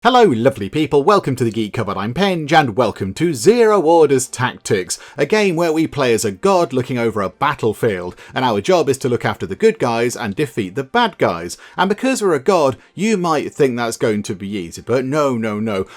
Hello lovely people, welcome to the Geek Cupboard, I'm Penge, and welcome to Zero Orders Tactics, a game where we play as a god looking over a battlefield, and our job is to look after the good guys and defeat the bad guys. And because we're a god, you might think that's going to be easy, but no.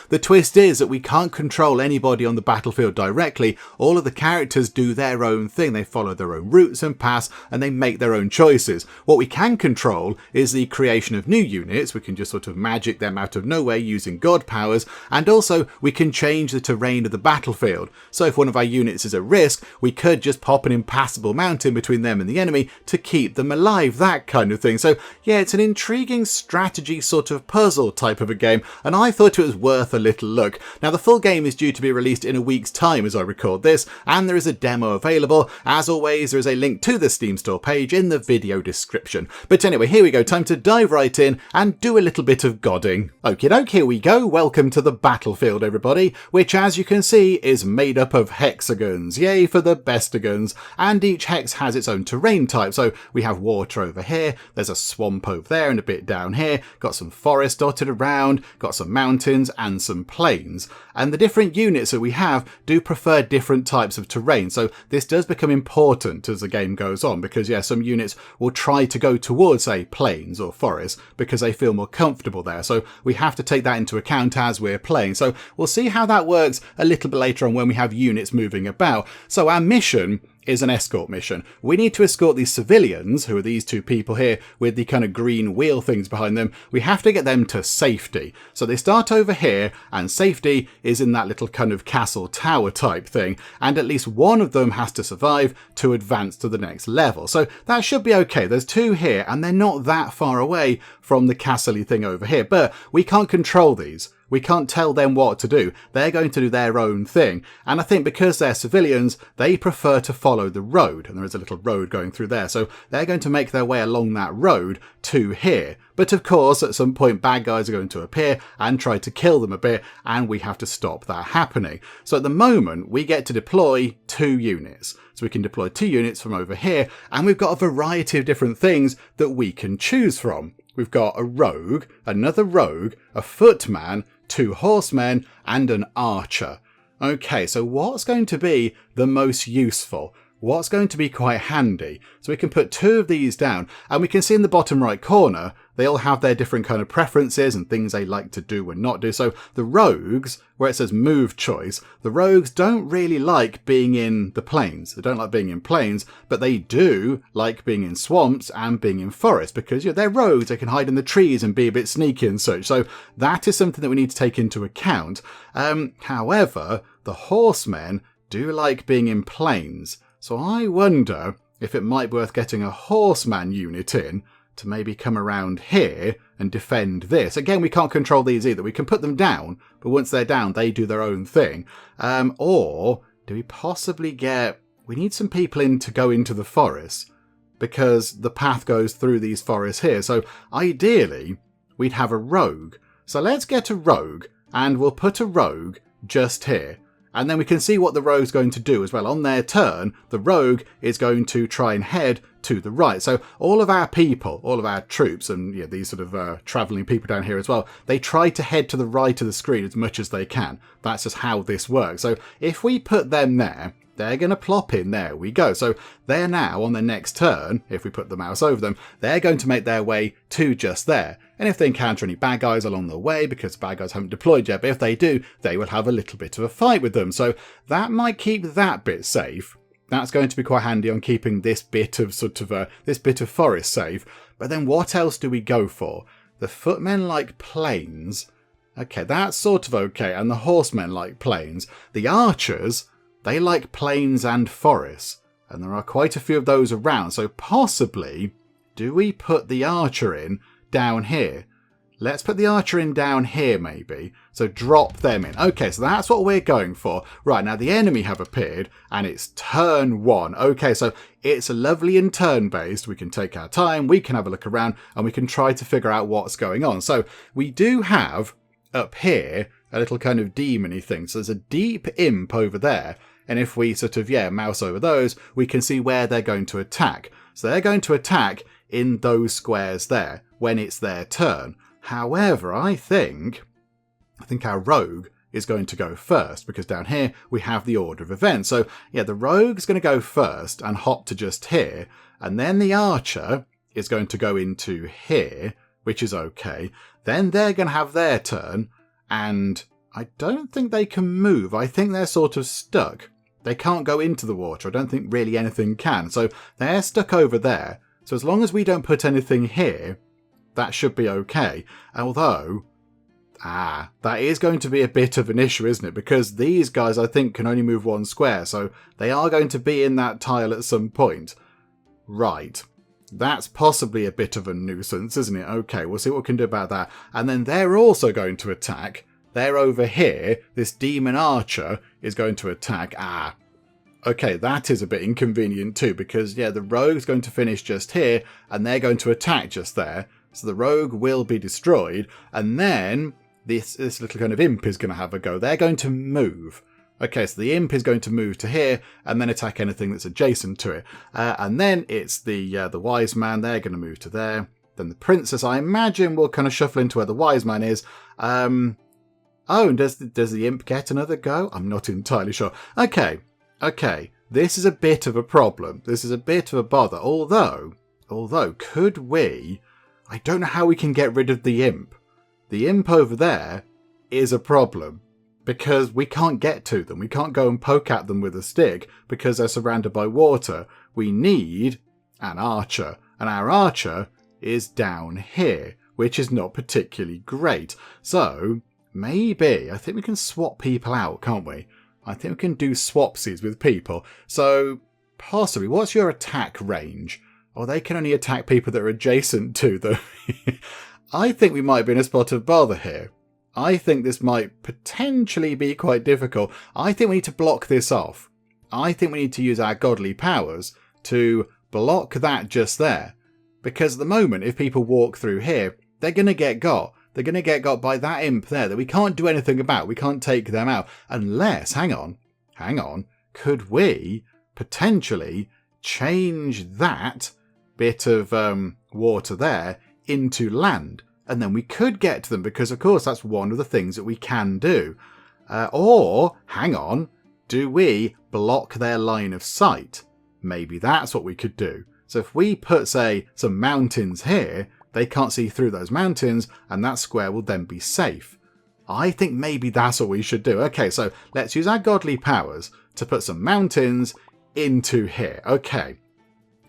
The twist is that we can't control anybody on the battlefield directly. All of the characters do their own thing, they follow their own routes and paths, and they make their own choices. What we can control is the creation of new units. We can just sort of magic them out of nowhere using god powers, and also we can change the terrain of the battlefield. So if one of our units is at risk, we could just pop an impassable mountain between them and the enemy to keep them alive, that kind of thing. So yeah, it's an intriguing strategy sort of puzzle type of a game, and I thought it was worth a little look. Now the full game is due to be released in a week's time as I record this, and there is a demo available. As always, there is a link to the Steam store page in the video description. But anyway, here we go, time to dive right in and do a little bit of godding. Okie doke, here we go. Welcome to the battlefield, everybody, which as you can see is made up of hexagons. Yay for the bestigons. And each hex has its own terrain type. So we have water over here, there's a swamp over there and a bit down here, got some forest dotted around, got some mountains and some plains. And the different units that we have do prefer different types of terrain. So this does become important as the game goes on, because yeah, some units will try to go towards, say, plains or forests because they feel more comfortable there. So we have to take that into account as we're playing. So we'll see how that works a little bit later on when we have units moving about. So our mission is an escort mission. We need to escort these civilians, who are these two people here with the kind of green wheel things behind them. We have to get them to safety. So they start over here, and safety is in that little kind of castle tower type thing, and at least one of them has to survive to advance to the next level. So that should be okay. There's two here, and they're not that far away from the castle-y thing over here, but we can't control these. We can't tell them what to do. They're going to do their own thing. And I think because they're civilians, they prefer to follow the road. And there is a little road going through there. So they're going to make their way along that road to here. But of course, at some point, bad guys are going to appear and try to kill them a bit. And we have to stop that happening. So at the moment, we get to deploy 2 units. So we can deploy 2 units from over here. And we've got a variety of different things that we can choose from. We've got a rogue, another rogue, a footman, 2 horsemen, and an archer. Okay, so what's going to be the most useful? What's going to be quite handy? So we can put 2 of these down, and we can see in the bottom right corner, they all have their different kind of preferences and things they like to do and not do. So the rogues, where it says move choice, the rogues don't really like being in the plains. They don't like being in plains, but they do like being in swamps and being in forests because, you know, they're rogues. They can hide in the trees and be a bit sneaky and such. So that is something that we need to take into account. However, the horsemen do like being in plains. So I wonder if it might be worth getting a horseman unit in to maybe come around here and defend this. Again, we can't control these either. We can put them down, but once they're down, they do their own thing. Or do we possibly get... We need some people in to go into the forest because the path goes through these forests here. So ideally, we'd have a rogue. So let's get a rogue, and we'll put a rogue just here. And then we can see what the rogue's going to do as well. On their turn, the rogue is going to try and head to the right. So all of our people, all of our troops, and yeah, these sort of travelling people down here as well, they try to head to the right of the screen as much as they can. That's just how this works. So if we put them there, they're going to plop in. There we go. So they're now on the next turn, if we put the mouse over them, they're going to make their way to just there. And if they encounter any bad guys along the way, because bad guys haven't deployed yet, but if they do, they will have a little bit of a fight with them. So that might keep that bit safe. That's going to be quite handy on keeping this bit of forest safe. But then what else do we go for? The footmen like plains. Okay, that's sort of okay. And the horsemen like plains. The archers, they like plains and forests. And there are quite a few of those around. So possibly, do we put the archer in down here? Let's put the archer in down here maybe. So drop them in. Okay, so that's what we're going for. Right, now the enemy have appeared and it's turn 1. Okay, so it's lovely and turn-based. We can take our time, we can have a look around, and we can try to figure out what's going on. So we do have up here a little kind of demon-y thing. So there's a deep imp over there. And if we sort of, mouse over those, we can see where they're going to attack. So they're going to attack in those squares there when it's their turn. However, I think I think our rogue is going to go first, because down here we have the order of events. So yeah, the rogue's going to go first and hop to just here, and then the archer is going to go into here, which is okay. Then they're going to have their turn, and I don't think they can move. I think they're sort of stuck. They can't go into the water. I don't think really anything can. So they're stuck over there. So as long as we don't put anything here, that should be okay. Although, that is going to be a bit of an issue, isn't it? Because these guys, I think, can only move one square. So they are going to be in that tile at some point. Right. That's possibly a bit of a nuisance, isn't it? Okay, we'll see what we can do about that. And then they're also going to attack. They're over here. This demon archer is going to attack. Okay, that is a bit inconvenient too, because, yeah, the rogue's going to finish just here, and they're going to attack just there. So the rogue will be destroyed, and then this little kind of imp is going to have a go. They're going to move. Okay, so the imp is going to move to here, and then attack anything that's adjacent to it. And then it's the wise man. They're going to move to there. Then the princess, I imagine, will kind of shuffle into where the wise man is. Oh, and does the imp get another go? I'm not entirely sure. Okay, this is a bit of a problem. This is a bit of a bother. Although, could we... I don't know how we can get rid of the imp. The imp over there is a problem, because we can't get to them. We can't go and poke at them with a stick because they're surrounded by water. We need an archer, and our archer is down here, which is not particularly great. So maybe, I think we can swap people out, can't we? I think we can do swapsies with people. So possibly, what's your attack range? Or they can only attack people that are adjacent to them. I think we might be in a spot of bother here. I think this might potentially be quite difficult. I think we need to block this off. I think we need to use our godly powers to block that just there. Because at the moment, if people walk through here, they're going to get got. They're going to get got by that imp there that we can't do anything about. We can't take them out. Unless, hang on, could we potentially change that bit of water there into land? And then we could get to them, because of course that's one of the things that we can do. Or, hang on, do we block their line of sight? Maybe that's what we could do. So if we put, say, some mountains here, they can't see through those mountains, and that square will then be safe. I think maybe that's what we should do. Okay, so let's use our godly powers to put some mountains into here. Okay,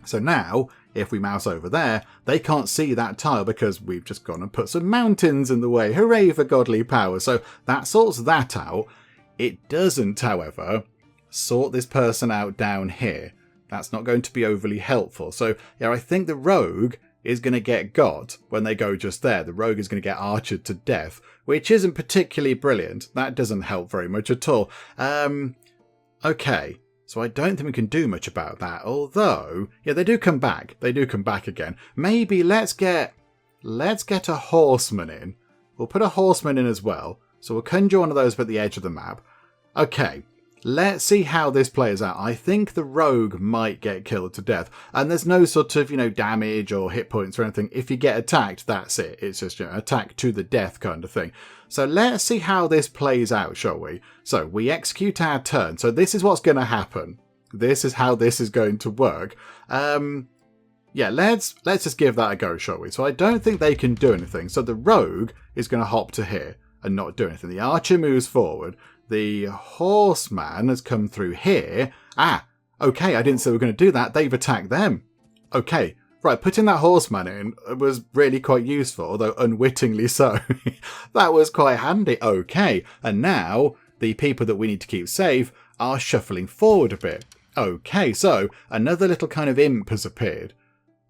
so now, if we mouse over there, they can't see that tile because we've just gone and put some mountains in the way. Hooray for godly power. So that sorts that out. It doesn't, however, sort this person out down here. That's not going to be overly helpful. So, yeah, I think the rogue is going to get got when they go just there. The rogue is going to get archered to death, which isn't particularly brilliant. That doesn't help very much at all. Okay. So I don't think we can do much about that. Although, yeah, they do come back. They do come back again. Maybe let's get a horseman in. We'll put a horseman in as well. So we'll conjure one of those at the edge of the map. Okay, let's see how this plays out. I think the rogue might get killed to death. And there's no sort of, damage or hit points or anything. If you get attacked, that's it. It's just, attack to the death kind of thing. So let's see how this plays out, shall we? So we execute our turn. So this is what's going to happen. This is how this is going to work. Yeah, let's just give that a go, shall we? So I don't think they can do anything. So the rogue is going to hop to here and not do anything. The archer moves forward. The horseman has come through here. Okay, I didn't say we were going to do that. They've attacked them. Okay. Right, putting that horseman in was really quite useful, although unwittingly so. That was quite handy. Okay, and now the people that we need to keep safe are shuffling forward a bit. Okay, so another little kind of imp has appeared.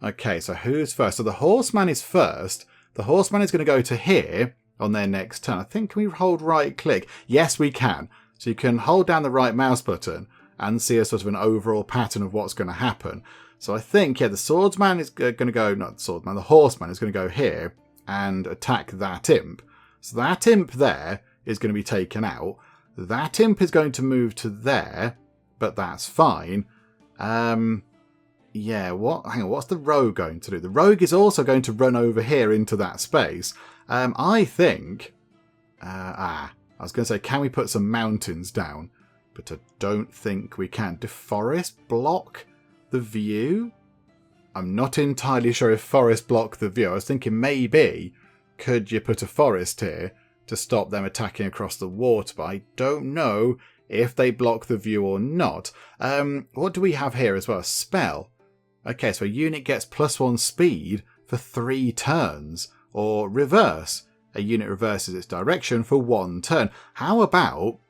Okay, so who's first? So the horseman is first. The horseman is going to go to here on their next turn. I think, can we hold right click? Yes, we can. So you can hold down the right mouse button and see a sort of an overall pattern of what's going to happen. So I think, yeah, the swordsman is going to go, not the swordsman, the horseman is going to go here and attack that imp. So that imp there is going to be taken out. That imp is going to move to there, but that's fine. Yeah, hang on, what's the rogue going to do? The rogue is also going to run over here into that space. I think, I was going to say, can we put some mountains down? But I don't think we can. Do forest block the view? I'm not entirely sure if forest block the view. I was thinking maybe could you put a forest here to stop them attacking across the water, but I don't know if they block the view or not. What do we have here as well? A spell. Okay, so a unit gets +1 speed for 3 turns, or reverse. A unit reverses its direction for 1 turn. How about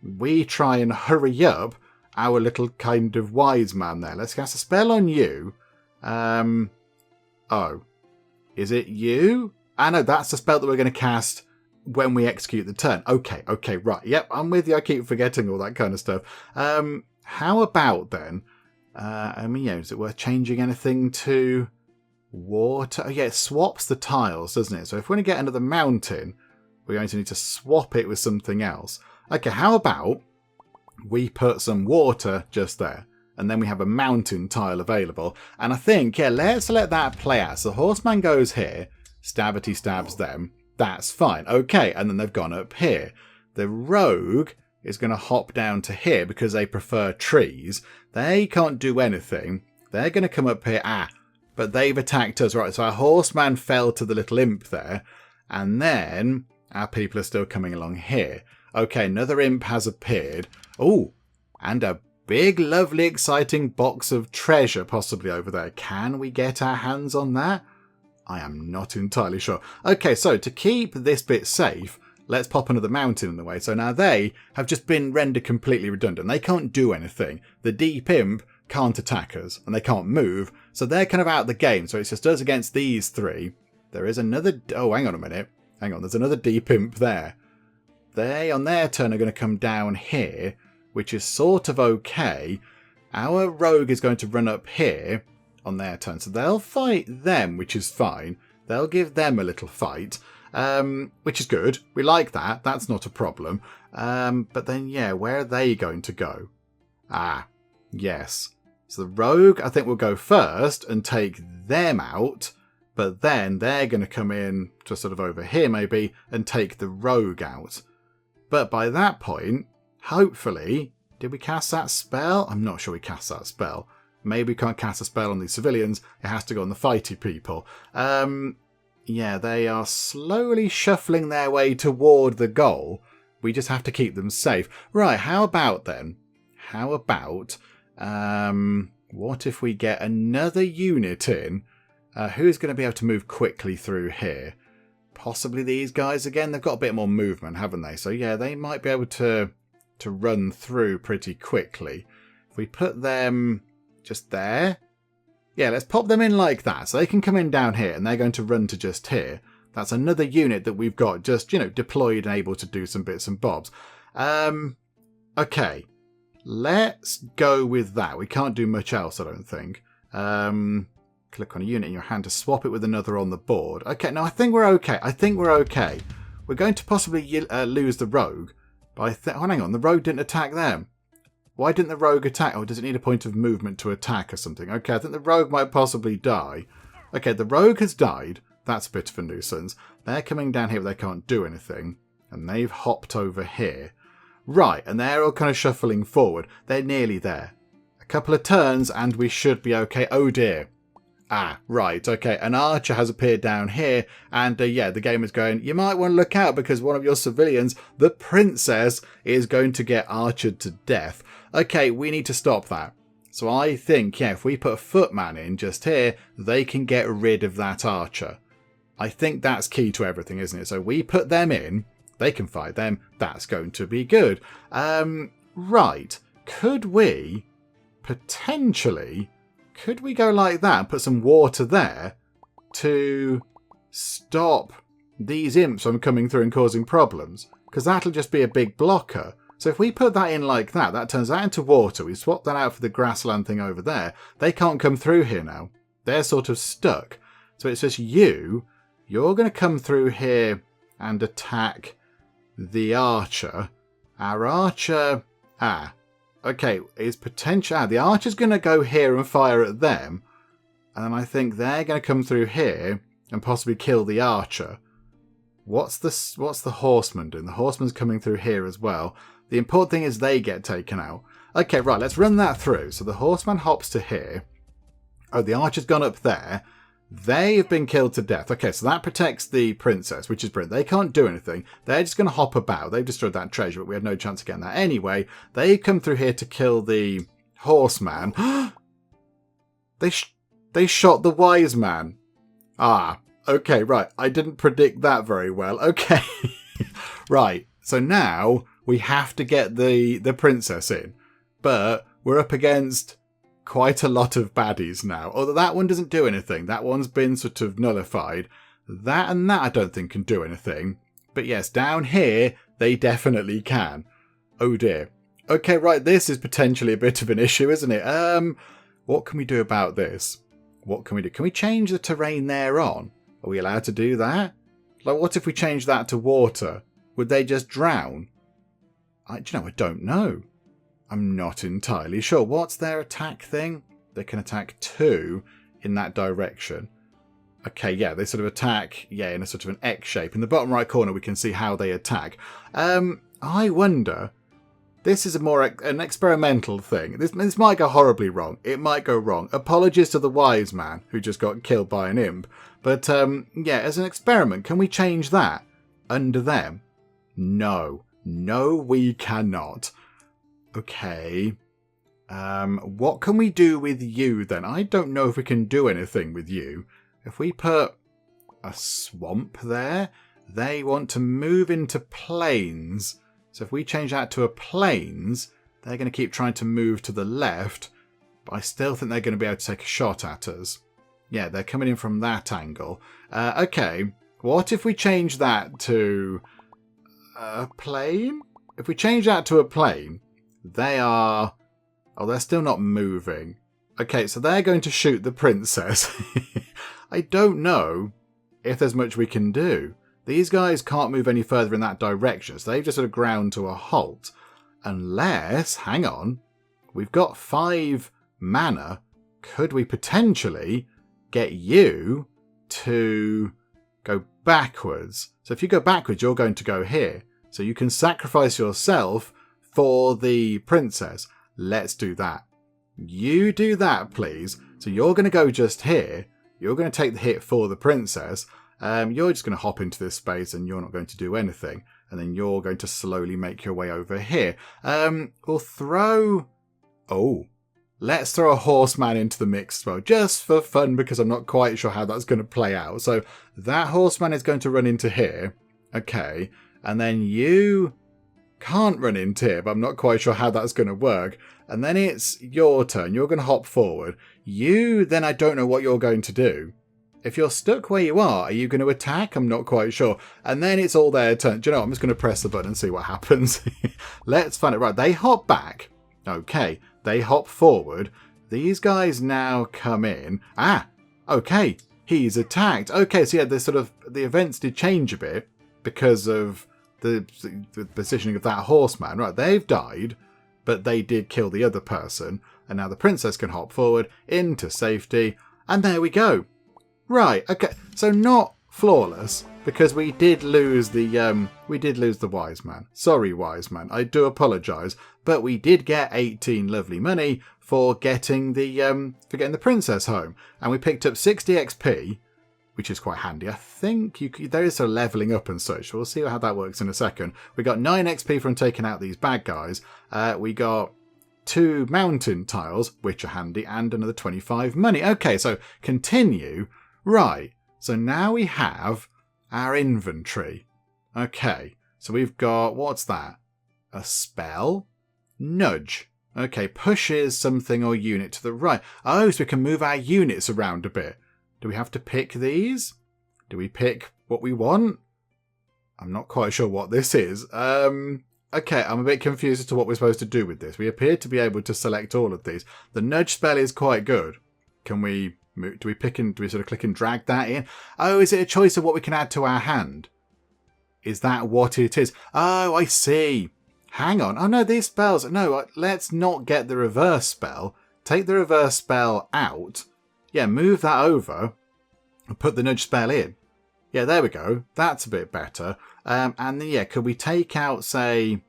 we try and hurry up our little kind of wise man there? Let's cast a spell on you. Oh, is it you? I know that's the spell that we're going to cast when we execute the turn. Okay, right. Yep, I'm with you. I keep forgetting all that kind of stuff. How about then? Is it worth changing anything to water? Oh, yeah, it swaps the tiles, doesn't it? So if we're going to get another mountain, we're going to need to swap it with something else. Okay, how about we put some water just there? And then we have a mountain tile available. And I think, yeah, let's let that play out. So the horseman goes here, Stabbity stabs them. That's fine. Okay, and then they've gone up here. The rogue is going to hop down to here because they prefer trees. They can't do anything. They're going to come up here. But they've attacked us. Right, so our horseman fell to the little imp there. And then our people are still coming along here. Okay, another imp has appeared. Oh, and a big, lovely, exciting box of treasure possibly over there. Can we get our hands on that? I am not entirely sure. Okay, so to keep this bit safe, let's pop another mountain in the way. So now they have just been rendered completely redundant. They can't do anything. The deep imp can't attack us, and they can't move. So they're kind of out of the game. So it's just us against these 3. There is another... Oh, hang on a minute. Hang on, there's another deep imp there. They, on their turn, are going to come down here, which is sort of okay. Our rogue is going to run up here on their turn. So they'll fight them, which is fine. They'll give them a little fight, which is good. We like that. That's not a problem. But then, yeah, where are they going to go? Yes. So the rogue, I think, will go first and take them out. But then they're going to come in to sort of over here, maybe, and take the rogue out. But by that point, hopefully... Did we cast that spell? I'm not sure we cast that spell. Maybe we can't cast a spell on these civilians. It has to go on the fighty people. Yeah, they are slowly shuffling their way toward the goal. We just have to keep them safe. Right, how about then? How about... what if we get another unit in? Who's going to be able to move quickly through here? Possibly these guys again. They've got a bit more movement, haven't they? So yeah, they might be able to run through pretty quickly. If we put them just there. Yeah, let's pop them in like that. So they can come in down here and they're going to run to just here. That's another unit that we've got just, deployed and able to do some bits and bobs. Okay. Let's go with that. We can't do much else, I don't think. Click on a unit in your hand to swap it with another on the board. Okay, no, I think we're okay. We're going to possibly lose the rogue. But hang on, the rogue didn't attack them. Why didn't the rogue attack? Oh, does it need a point of movement to attack or something? Okay, I think the rogue might possibly die. Okay, the rogue has died. That's a bit of a nuisance. They're coming down here, but they can't do anything. And they've hopped over here. Right, and they're all kind of shuffling forward. They're nearly there. A couple of turns and we should be okay. Oh dear. Right, okay. An archer has appeared down here, and yeah, the game is going, you might want to look out because one of your civilians, the princess, is going to get archered to death. Okay, we need to stop that. So I think, yeah, if we put a footman in just here, they can get rid of that archer. I think that's key to everything, isn't it? So we put them in, they can fight them, that's going to be good. Right, could we potentially... Could we go like that and put some water there to stop these imps from coming through and causing problems? Because that'll just be a big blocker. So if we put that in like that, that turns that into water. We swap that out for the grassland thing over there. They can't come through here now. They're sort of stuck. So it's just you're going to come through here and attack the archer. Our archer... Okay, it's potential. The archer's going to go here and fire at them. And then I think they're going to come through here and possibly kill the archer. What's the horseman doing? The horseman's coming through here as well. The important thing is they get taken out. Okay, right, let's run that through. So the horseman hops to here. Oh, the archer's gone up there. They have been killed to death. Okay, so that protects the princess, which is brilliant. They can't do anything. They're just going to hop about. They've destroyed that treasure, but we had no chance of getting that anyway. They come through here to kill the horseman. They shot the wise man. Ah, okay, right. I didn't predict that very well. Okay. Right, so now we have to get the princess in. But we're up against quite a lot of baddies now. Although that one doesn't do anything. That one's been sort of nullified. That and that I don't think can do anything. But yes, down here, they definitely can. Oh dear. Okay, right, this is potentially a bit of an issue, isn't it? What can we do about this? What can we do? Can we change the terrain they're on? Are we allowed to do that? Like, what if we change that to water? Would they just drown? I don't know. I'm not entirely sure. What's their attack thing? They can attack 2 in that direction. Okay, yeah, they sort of attack, in a sort of an X shape. In the bottom right corner, we can see how they attack. I wonder... This is an experimental thing. This might go horribly wrong. It might go wrong. Apologies to the wise man who just got killed by an imp. But, as an experiment, can we change that under them? No. No, we cannot. Okay. What can we do with you then? I don't know if we can do anything with you. If we put a swamp there, they want to move into plains. So if we change that to a plains, they're going to keep trying to move to the left, but I still think they're going to be able to take a shot at us. Yeah, they're coming in from that angle. Okay, what if we change that to a plain? If we change that to a plain, they are... Oh, they're still not moving. Okay, so they're going to shoot the princess. I don't know if there's much we can do. These guys can't move any further in that direction, so they've just sort of ground to a halt. Unless, hang on, we've got 5 mana. Could we potentially get you to go backwards? So if you go backwards, you're going to go here. So you can sacrifice yourself for the princess. Let's do that. You do that, please. So you're going to go just here. You're going to take the hit for the princess. You're just going to hop into this space and you're not going to do anything. And then you're going to slowly make your way over here. We'll throw... Oh, let's throw a horseman into the mix as well, just for fun, because I'm not quite sure how that's going to play out. So that horseman is going to run into here. Okay. And then you can't run into here, but I'm not quite sure how that's going to work. And then it's your turn. You're going to hop forward. You, then I don't know what you're going to do. If you're stuck where you are you going to attack? I'm not quite sure. And then it's all their turn. Do you know what? I'm just going to press the button and see what happens. Let's find it. Right, they hop back. Okay, they hop forward. These guys now come in. Ah, okay, he's attacked. Okay, so yeah, the events did change a bit because of the positioning of that horseman. Right, they've died, but they did kill the other person. And now the princess can hop forward into safety. And there we go. Right, okay, so not flawless, because we did lose the wise man. Sorry, wise man, I do apologise, but we did get 18 lovely money for getting the princess home, and we picked up 60 XP, which is quite handy. I think there is a levelling up and such. We'll see how that works in a second. We got 9 XP from taking out these bad guys. We got 2 mountain tiles, which are handy, and another 25 money. Okay, so continue. Right, so now we have our inventory. Okay, so we've got, what's that? A spell? Nudge. Okay, pushes something or unit to the right. Oh, so we can move our units around a bit. Do we have to pick these? Do we pick what we want? I'm not quite sure what this is. Okay, I'm a bit confused as to what we're supposed to do with this. We appear to be able to select all of these. The nudge spell is quite good. Can we... Do we sort of click and drag that in? Oh, is it a choice of what we can add to our hand? Is that what it is? Oh, I see. Hang on. Oh, no, these spells... No, let's not get the reverse spell. Take the reverse spell out. Yeah, move that over and put the nudge spell in. Yeah, there we go. That's a bit better. And then, yeah, could we take out, say,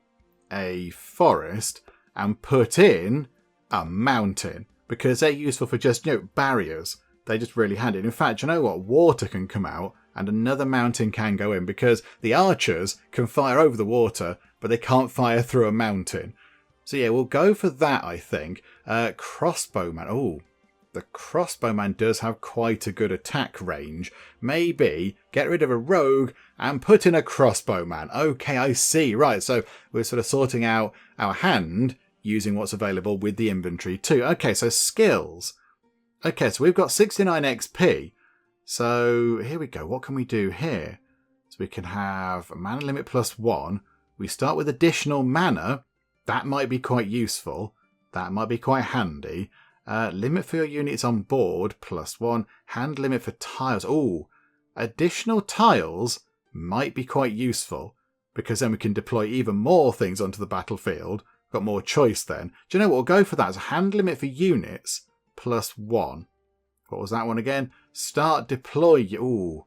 a forest and put in a mountain? Because they're useful for just, barriers. They're just really handy. And in fact, you know what? Water can come out and another mountain can go in because the archers can fire over the water, but they can't fire through a mountain. So yeah, we'll go for that, I think. Crossbowman. Oh, the crossbowman does have quite a good attack range. Maybe get rid of a rogue and put in a crossbowman. Okay, I see. Right, so we're sort of sorting out our hand using what's available with the inventory too. Okay, so skills. Okay, so we've got 69 XP. So here we go. What can we do here? So we can have a mana limit +1. We start with additional mana. That might be quite useful. That might be quite handy. Limit for your units on board +1. Hand limit for tiles. Oh, additional tiles might be quite useful because then we can deploy even more things onto the battlefield. Got more choice then. Do you know what? We'll go for that. It's a hand limit for units +1. What was that one again? Start deploy. Ooh.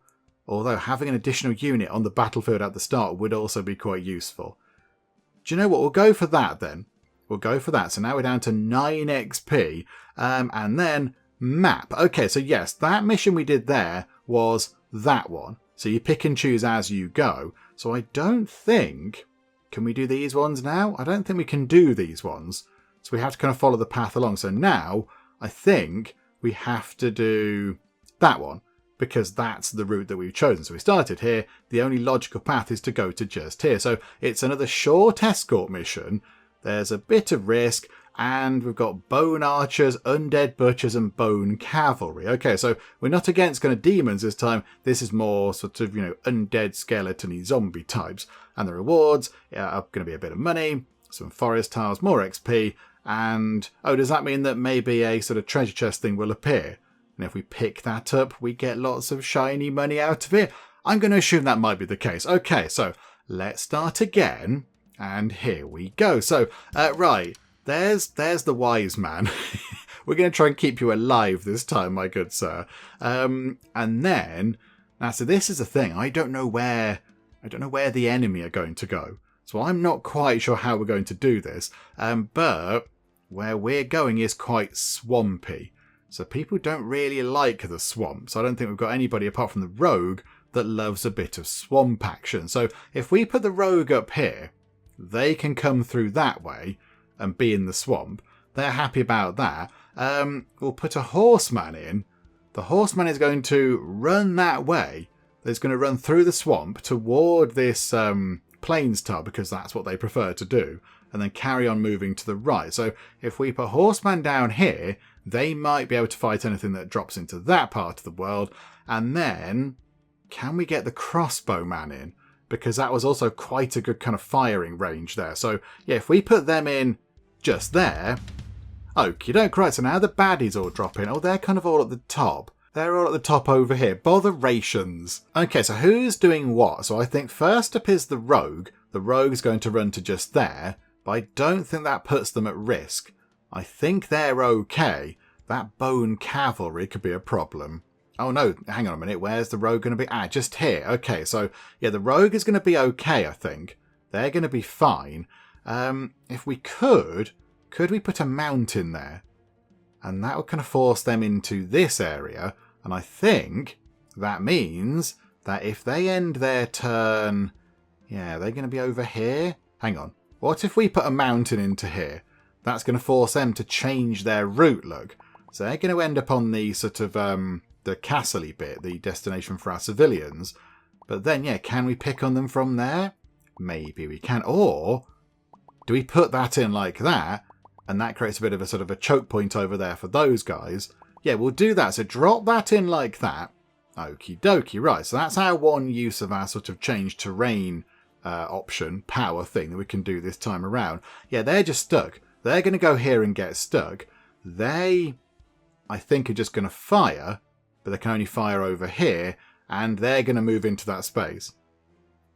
Although having an additional unit on the battlefield at the start would also be quite useful. Do you know what? We'll go for that then. We'll go for that. So now we're down to 9 XP. And then map. Okay, so yes, that mission we did there was that one. So you pick and choose as you go. So I don't think... Can we do these ones now? I don't think we can do these ones. So we have to kind of follow the path along. So now I think we have to do that one because that's the route that we've chosen. So we started here. The only logical path is to go to just here. So it's another short escort mission. There's a bit of risk. And we've got bone archers, undead butchers, and bone cavalry. Okay, so we're not against kind of demons this time. This is more sort of, undead skeleton-y zombie types. And the rewards are going to be a bit of money, some forest tiles, more XP, and, oh, does that mean that maybe a sort of treasure chest thing will appear? And if we pick that up, we get lots of shiny money out of it? I'm going to assume that might be the case. Okay, so let's start again. And here we go. So, right. There's the wise man. We're going to try and keep you alive this time, my good sir. And then, now, so this is the thing. I don't know where the enemy are going to go. So I'm not quite sure how we're going to do this. But where we're going is quite swampy. So people don't really like the swamp. So I don't think we've got anybody apart from the rogue that loves a bit of swamp action. So if we put the rogue up here, they can come through that way and be in the swamp. They're happy about that. We'll put a horseman in. The horseman is going to run that way. He's going to run through the swamp toward this plains tile because that's what they prefer to do, and then carry on moving to the right. So if we put horseman down here, they might be able to fight anything that drops into that part of the world. And then, can we get the crossbowman in? Because that was also quite a good kind of firing range there. So yeah, if we put them in just there. Okie doke, right, so now the baddies all drop in. Oh, they're kind of all at the top. They're all at the top over here. Botherations. Okay, so who's doing what? So I think first up is the rogue. The rogue's going to run to just there, but I don't think that puts them at risk. I think they're okay. That bone cavalry could be a problem. Oh no, hang on a minute. Where's the rogue going to be? Ah, just here. Okay, so yeah, the rogue is going to be okay, I think. They're going to be fine. If we could we put a mountain there? And that would kind of force them into this area. And I think that means that if they end their turn... Yeah, they're going to be over here. Hang on. What if we put a mountain into here? That's going to force them to change their route, look. So they're going to end up on the sort of, the castle-y bit, the destination for our civilians. But then, yeah, can we pick on them from there? Maybe we can. Or... do we put that in like that, and that creates a bit of a sort of a choke point over there for those guys? Yeah, we'll do that. So drop that in like that. Okie dokie. Right, so that's our one use of our sort of change terrain option, power thing that we can do this time around. Yeah, they're just stuck. They're going to go here and get stuck. They, I think, are just going to fire, but they can only fire over here, and they're going to move into that space.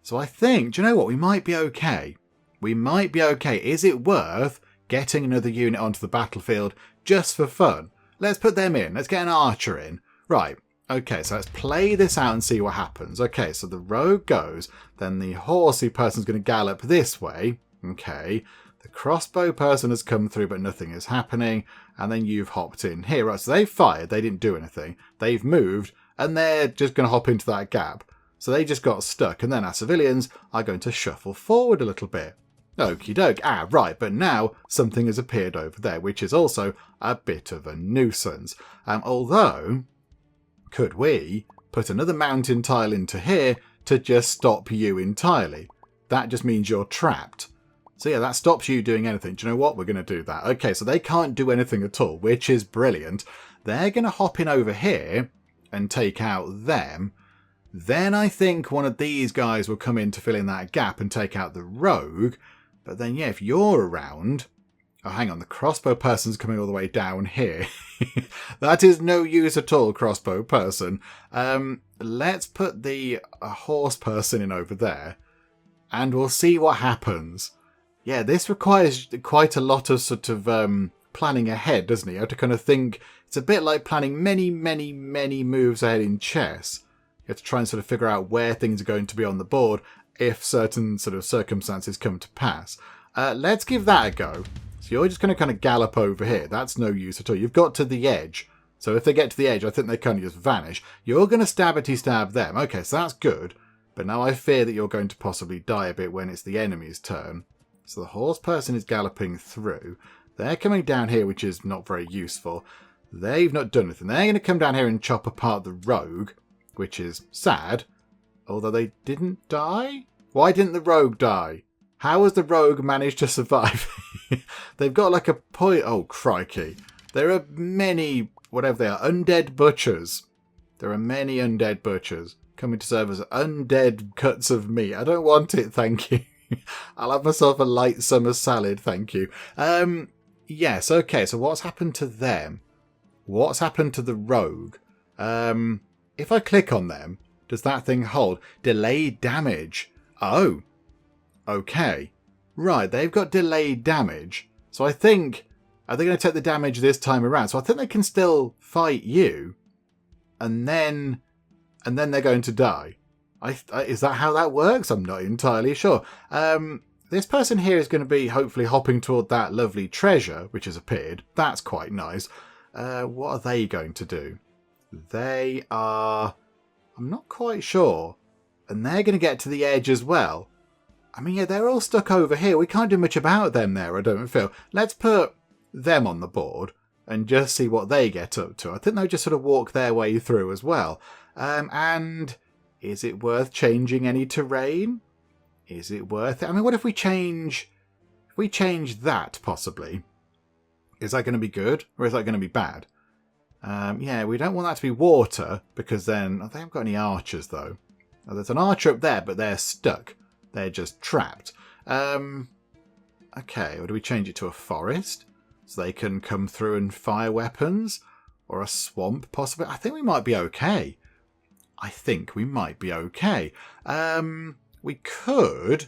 So I think, do you know what? We might be okay. We might be okay. Is it worth getting another unit onto the battlefield just for fun? Let's put them in. Let's get an archer in. Right. Okay, so let's play this out and see what happens. Okay, so the rogue goes, then the horsey person's going to gallop this way. Okay, the crossbow person has come through, but nothing is happening. And then you've hopped in here. Right, so they fired, they didn't do anything. They've moved, and they're just going to hop into that gap. So they just got stuck, and then our civilians are going to shuffle forward a little bit. Okie doke. Ah, right, but now something has appeared over there, which is also a bit of a nuisance. Although, could we put another mountain tile into here to just stop you entirely? That just means you're trapped. So yeah, that stops you doing anything. Do you know what? We're going to do that. Okay, so they can't do anything at all, which is brilliant. They're going to hop in over here and take out them. Then I think one of these guys will come in to fill in that gap and take out the rogue. But then, yeah, if you're around... Oh, hang on, the crossbow person's coming all the way down here. That is no use at all, crossbow person. Let's put the horse person in over there, and we'll see what happens. Yeah, this requires quite a lot of sort of planning ahead, doesn't it? You have to kind of think... It's a bit like planning many, many, many moves ahead in chess. You have to try and sort of figure out where things are going to be on the board if certain sort of circumstances come to pass. Let's give that a go. So you're just going to kind of gallop over here. That's no use at all. You've got to the edge. So if they get to the edge, I think they kind of just vanish. You're going to stabby-stab them. Okay, so that's good. But now I fear that you're going to possibly die a bit when it's the enemy's turn. So the horse person is galloping through. They're coming down here, which is not very useful. They've not done anything. They're going to come down here and chop apart the rogue, which is sad. Although they didn't die? Why didn't the rogue die? How has the rogue managed to survive? They've got like a point... Oh, crikey. There are many, whatever they are, undead butchers. There are many undead butchers coming to serve as undead cuts of meat. I don't want it, thank you. I'll have myself a light summer salad, thank you. Yes, okay, so what's happened to them? What's happened to the rogue? If I click on them, does that thing hold? Delayed damage. Oh. Okay. Right, they've got delayed damage. So I think... Are they going to take the damage this time around? So I think they can still fight you. And then they're going to die. Is that how that works? I'm not entirely sure. This person here is going to be hopefully hopping toward that lovely treasure, which has appeared. That's quite nice. What are they going to do? They are... I'm not quite sure. And they're going to get to the edge as well. I mean, yeah, they're all stuck over here. We can't do much about them there, I don't feel. Let's put them on the board and just see what they get up to. I think they'll just sort of walk their way through as well. And is it worth changing any terrain? Is it worth it? I mean, what if we change... If we change that, possibly? Is that going to be good? Or is that going to be bad? Yeah, we don't want that to be water, because then... Oh, they haven't got any archers, though. Oh, there's an archer up there, but they're stuck. They're just trapped. Okay, or do we change it to a forest? So they can come through and fire weapons? Or a swamp, possibly? I think we might be okay. I think we might be okay. We could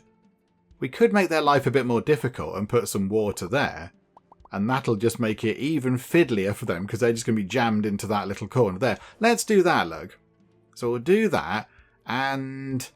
make their life a bit more difficult and put some water there. And that'll just make it even fiddlier for them, because they're just going to be jammed into that little corner there. Let's do that, look. So we'll do that, and...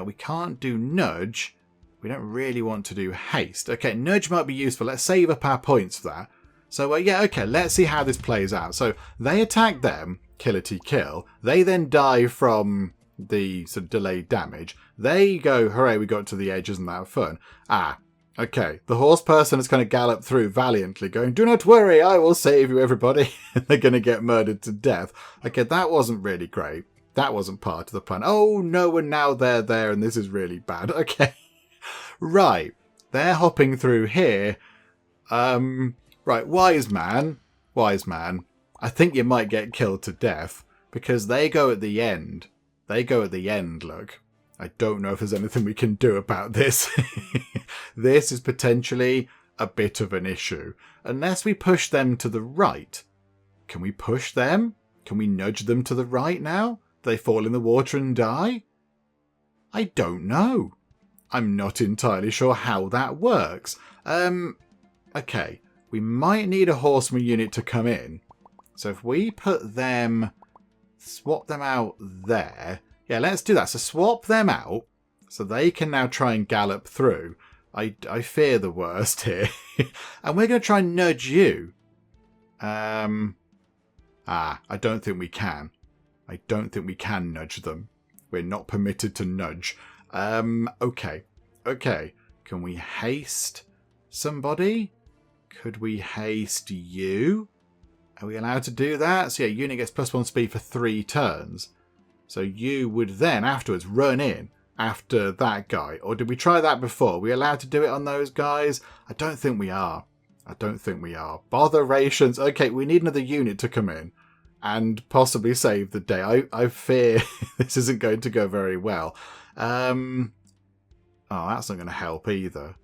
we can't do nudge. We don't really want to do haste. Okay, nudge might be useful. Let's save up our points for that. So, yeah, okay, let's see how this plays out. So, they attack them, killity kill. They then die from the sort of delayed damage. They go, hooray, we got to the edge, isn't that fun? Ah, okay. The horse person is going to gallop through valiantly, going, do not worry, I will save you, everybody. They're going to get murdered to death. Okay, that wasn't really great. That wasn't part of the plan. Oh, no, and now they're there, and this is really bad. Okay. Right. They're hopping through here. Right, wise man. Wise man. I think you might get killed to death, because they go at the end. They go at the end, look. I don't know if there's anything we can do about this. This is potentially a bit of an issue. Unless we push them to the right. Can we push them? Can we nudge them to the right now? They fall in the water and die? I don't know. I'm not entirely sure how that works. Okay. We might need a horseman unit to come in. So if we put them swap them out there. Yeah, let's do that. So swap them out so they can now try and gallop through. I fear the worst here. And we're going to try and nudge you. I don't think we can. I don't think we can nudge them. We're not permitted to nudge. Okay. Okay. Can we haste somebody? Could we haste you? Are we allowed to do that? So yeah, unit gets +1 speed for 3 turns. So you would then afterwards run in after that guy. Or did we try that before? Are we allowed to do it on those guys? I don't think we are. I don't think we are. Botherations. Okay, we need another unit to come in and possibly save the day. I fear this isn't going to go very well. Oh, that's not going to help either.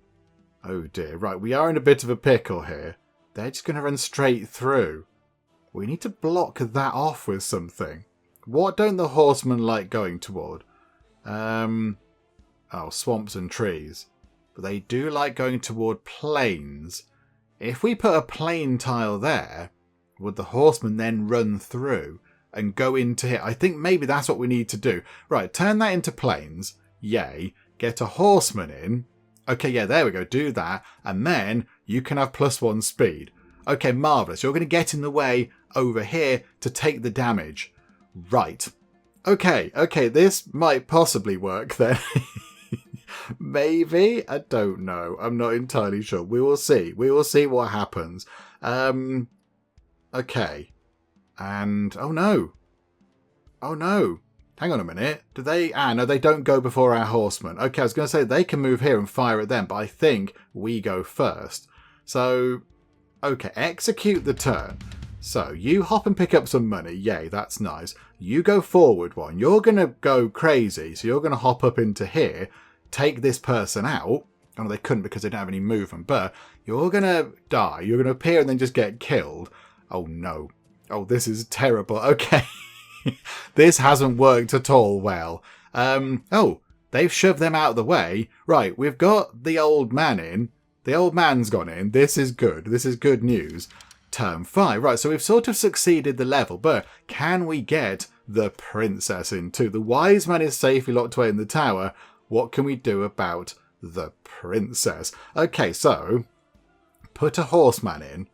Oh dear. Right, we are in a bit of a pickle here. They're just going to run straight through. We need to block that off with something. What don't the horsemen like going toward? Oh, swamps and trees. But they do like going toward plains. If we put a plain tile there, would the horsemen then run through and go into here? I think maybe that's what we need to do. Right, turn that into plains. Yay. Get a horseman in. Okay, yeah, there we go. Do that. And then you can have +1 speed. Okay, marvellous. You're going to get in the way over here to take the damage. Right. Okay, this might possibly work then. Maybe? I don't know. I'm not entirely sure. We will see. We will see what happens. Okay. And, oh no. Oh no. Hang on a minute. Do they... no, they don't go before our horsemen. Okay, I was going to say they can move here and fire at them, but I think we go first. So, okay, execute the turn. So, you hop and pick up some money. Yay, that's nice. You go forward one. You're going to go crazy. So, you're going to hop up into here, take this person out. Oh, no, they couldn't because they don't have any movement. But you're going to die. You're going to appear and then just get killed. Oh, no. Oh, this is terrible. Okay. This hasn't worked at all well. Oh, they've shoved them out of the way. Right, we've got the old man in. The old man's gone in. This is good. This is good news. Turn 5. Right, so we've sort of succeeded the level, but can we get the princess in too? The wise man is safely locked away in the tower. What can we do about the princess? Okay, so put a horseman in,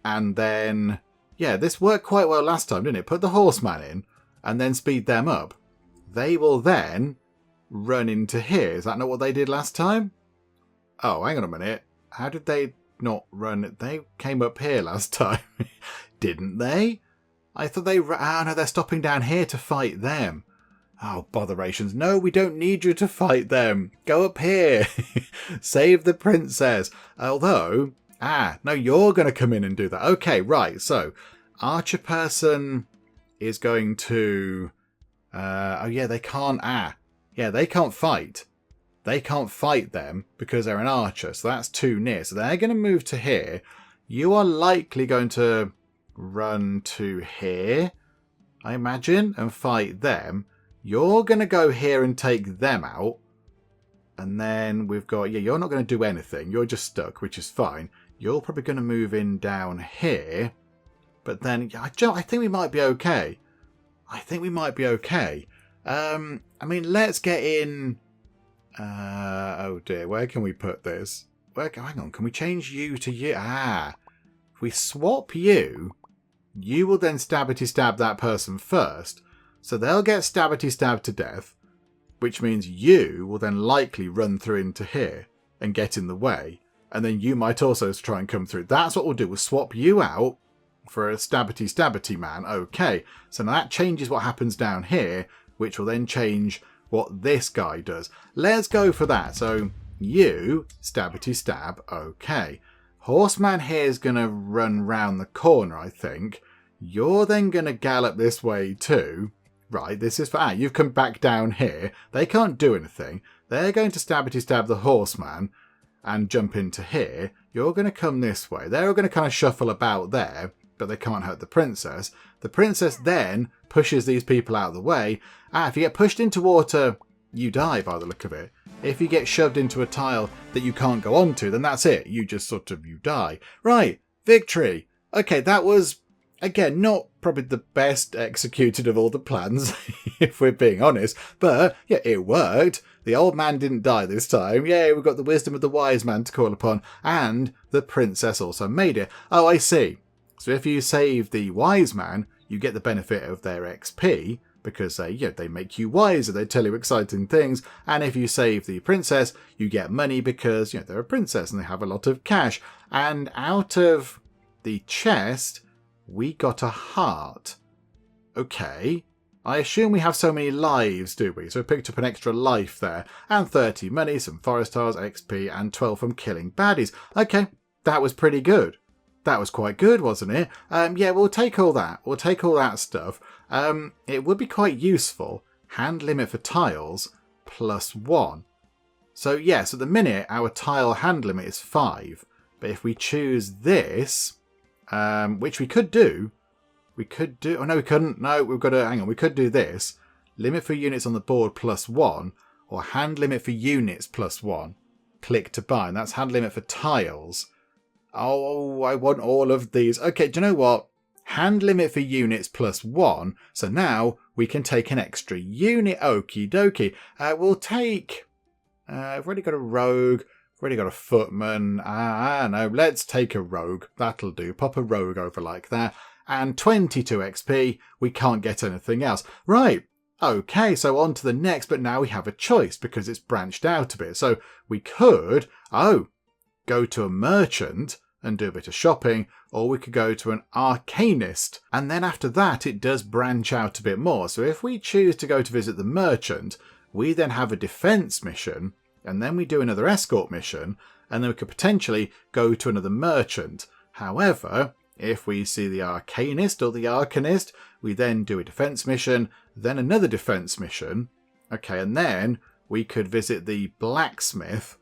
and then... yeah, this worked quite well last time, didn't it? Put the horseman in, and then speed them up. They will then run into here. Is that not what they did last time? Oh, hang on a minute. How did they not run? They came up here last time, didn't they? I thought they... oh, no, they're stopping down here to fight them. Oh, botherations. No, we don't need you to fight them. Go up here. Save the princess. Although... no, you're going to come in and do that. Okay, right. So, archer person is going to... oh, yeah, they can't... yeah, they can't fight. They can't fight them because they're an archer. So, that's too near. So, they're going to move to here. You are likely going to run to here, I imagine, and fight them. You're going to go here and take them out. And then we've got... yeah, you're not going to do anything. You're just stuck, which is fine. You're probably going to move in down here. But then, I think we might be okay. I think we might be okay. I mean, let's get in... oh dear, where can we put this? Hang on, can we change you to you? If we swap you, you will then stabbity-stab that person first. So they'll get stabbity-stabbed to death. Which means you will then likely run through into here and get in the way. And then you might also try and come through. That's what we'll do. We'll swap you out for a stabbity man. Okay. So now that changes what happens down here, which will then change what this guy does. Let's go for that. So you, stabbity stab. Okay. Horseman here is going to run round the corner, I think. You're then going to gallop this way too. Right, this is for... you've come back down here. They can't do anything. They're going to stabbity stab the horseman and jump into here. You're going to come this way. They're all going to kind of shuffle about there, but they can't hurt the princess. The princess then pushes these people out of the way. If you get pushed into water, you die by the look of it. If you get shoved into a tile that you can't go onto, then that's it. You just you die. Right, victory. Okay, that was, again, not probably the best executed of all the plans, if we're being honest. But, yeah, it worked. The old man didn't die this time. Yay, we've got the wisdom of the wise man to call upon. And the princess also made it. Oh, I see. So if you save the wise man, you get the benefit of their XP, because they make you wiser, they tell you exciting things. And if you save the princess, you get money because they're a princess and they have a lot of cash. And out of the chest, we got a heart. Okay. I assume we have so many lives, do we? So we picked up an extra life there. And 30 money, some forest tiles, XP, and 12 from killing baddies. Okay, that was pretty good. That was quite good, wasn't it? Yeah, we'll take all that. We'll take all that stuff. It would be quite useful. Hand limit for tiles, +1. So yes, at the minute, our tile hand limit is 5. But if we choose this, which we could do, oh no, we couldn't. No, we've got to, hang on, we could do this. Limit for units on the board +1, or hand limit for units +1. Click to buy, and that's hand limit for tiles. Oh, I want all of these. Okay, do you know what? Hand limit for units +1. So now we can take an extra unit. Okie dokie. We'll take... I've already got a rogue. I've already got a footman. No, let's take a rogue. That'll do. Pop a rogue over like that. And 22 XP. We can't get anything else. Right. Okay, so on to the next. But now we have a choice because it's branched out a bit. So we could... go to a merchant and do a bit of shopping, or we could go to an arcanist. And then after that, it does branch out a bit more. So if we choose to go to visit the merchant, we then have a defense mission, and then we do another escort mission, and then we could potentially go to another merchant. However, if we see the arcanist or the arcanist, we then do a defense mission, then another defense mission. Okay, and then we could visit the blacksmith,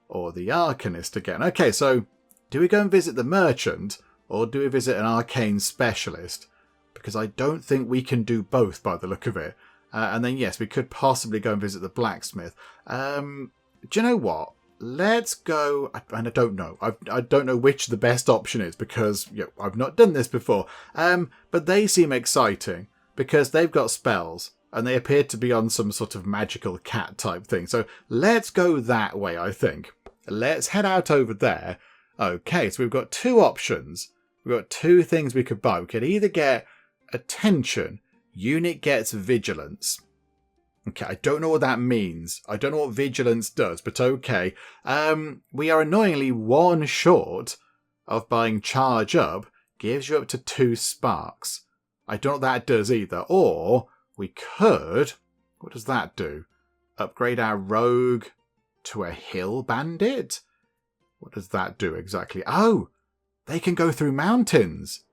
or the arcanist again. Okay, so do we go and visit the merchant or do we visit an arcane specialist? Because I don't think we can do both by the look of it. And then, yes, we could possibly go and visit the blacksmith. Do you know what? Let's go... And I don't know. I don't know which the best option is because I've not done this before. But they seem exciting because they've got spells. And they appear to be on some sort of magical cat type thing. So let's go that way, I think. Let's head out over there. Okay, so we've got two options. We've got two things we could buy. We could either get attention. Unit gets vigilance. Okay, I don't know what that means. I don't know what vigilance does, but okay. We are annoyingly one short of buying charge up. Gives you up to 2 sparks. I don't know what that does either. Or... we could... what does that do? Upgrade our rogue to a hill bandit? What does that do exactly? Oh! They can go through mountains!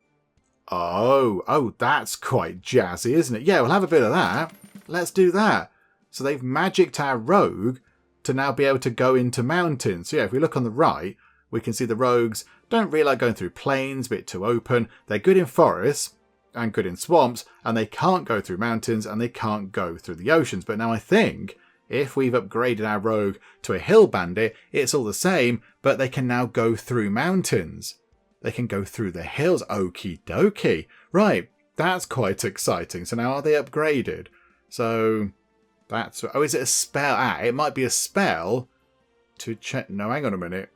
Oh, that's quite jazzy, isn't it? Yeah, we'll have a bit of that. Let's do that. So they've magicked our rogue to now be able to go into mountains. So yeah, if we look on the right, we can see the rogues don't really like going through plains, a bit too open. They're good in forests and good in swamps, and they can't go through mountains and they can't go through the oceans. But now I think if we've upgraded our rogue to a hill bandit, it's all the same, but they can now go through mountains. They can go through the hills. Okie dokie. Right, that's quite exciting. So now are they upgraded? So that's... oh, is it a spell? It might be a spell to check... no, hang on a minute.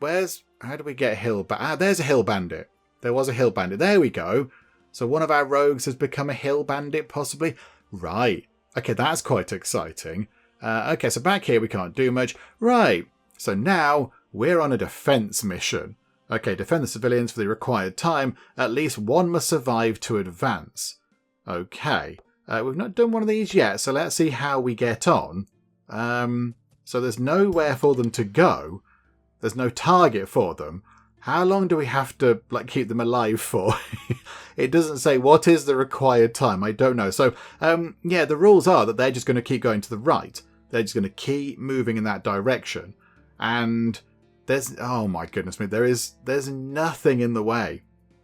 how do we get hill bandit? There's a hill bandit. There was a hill bandit. There we go. So one of our rogues has become a hill bandit, possibly. Right. Okay, that's quite exciting. Okay, so back here we can't do much. Right. So now we're on a defense mission. Okay, defend the civilians for the required time. At least one must survive to advance. Okay. We've not done one of these yet, so let's see how we get on. So there's nowhere for them to go. There's no target for them. How long do we have to keep them alive for? It doesn't say what is the required time. I don't know. So, yeah, the rules are that they're just going to keep going to the right. They're just going to keep moving in that direction. And there's... oh my goodness me. There's nothing in the way.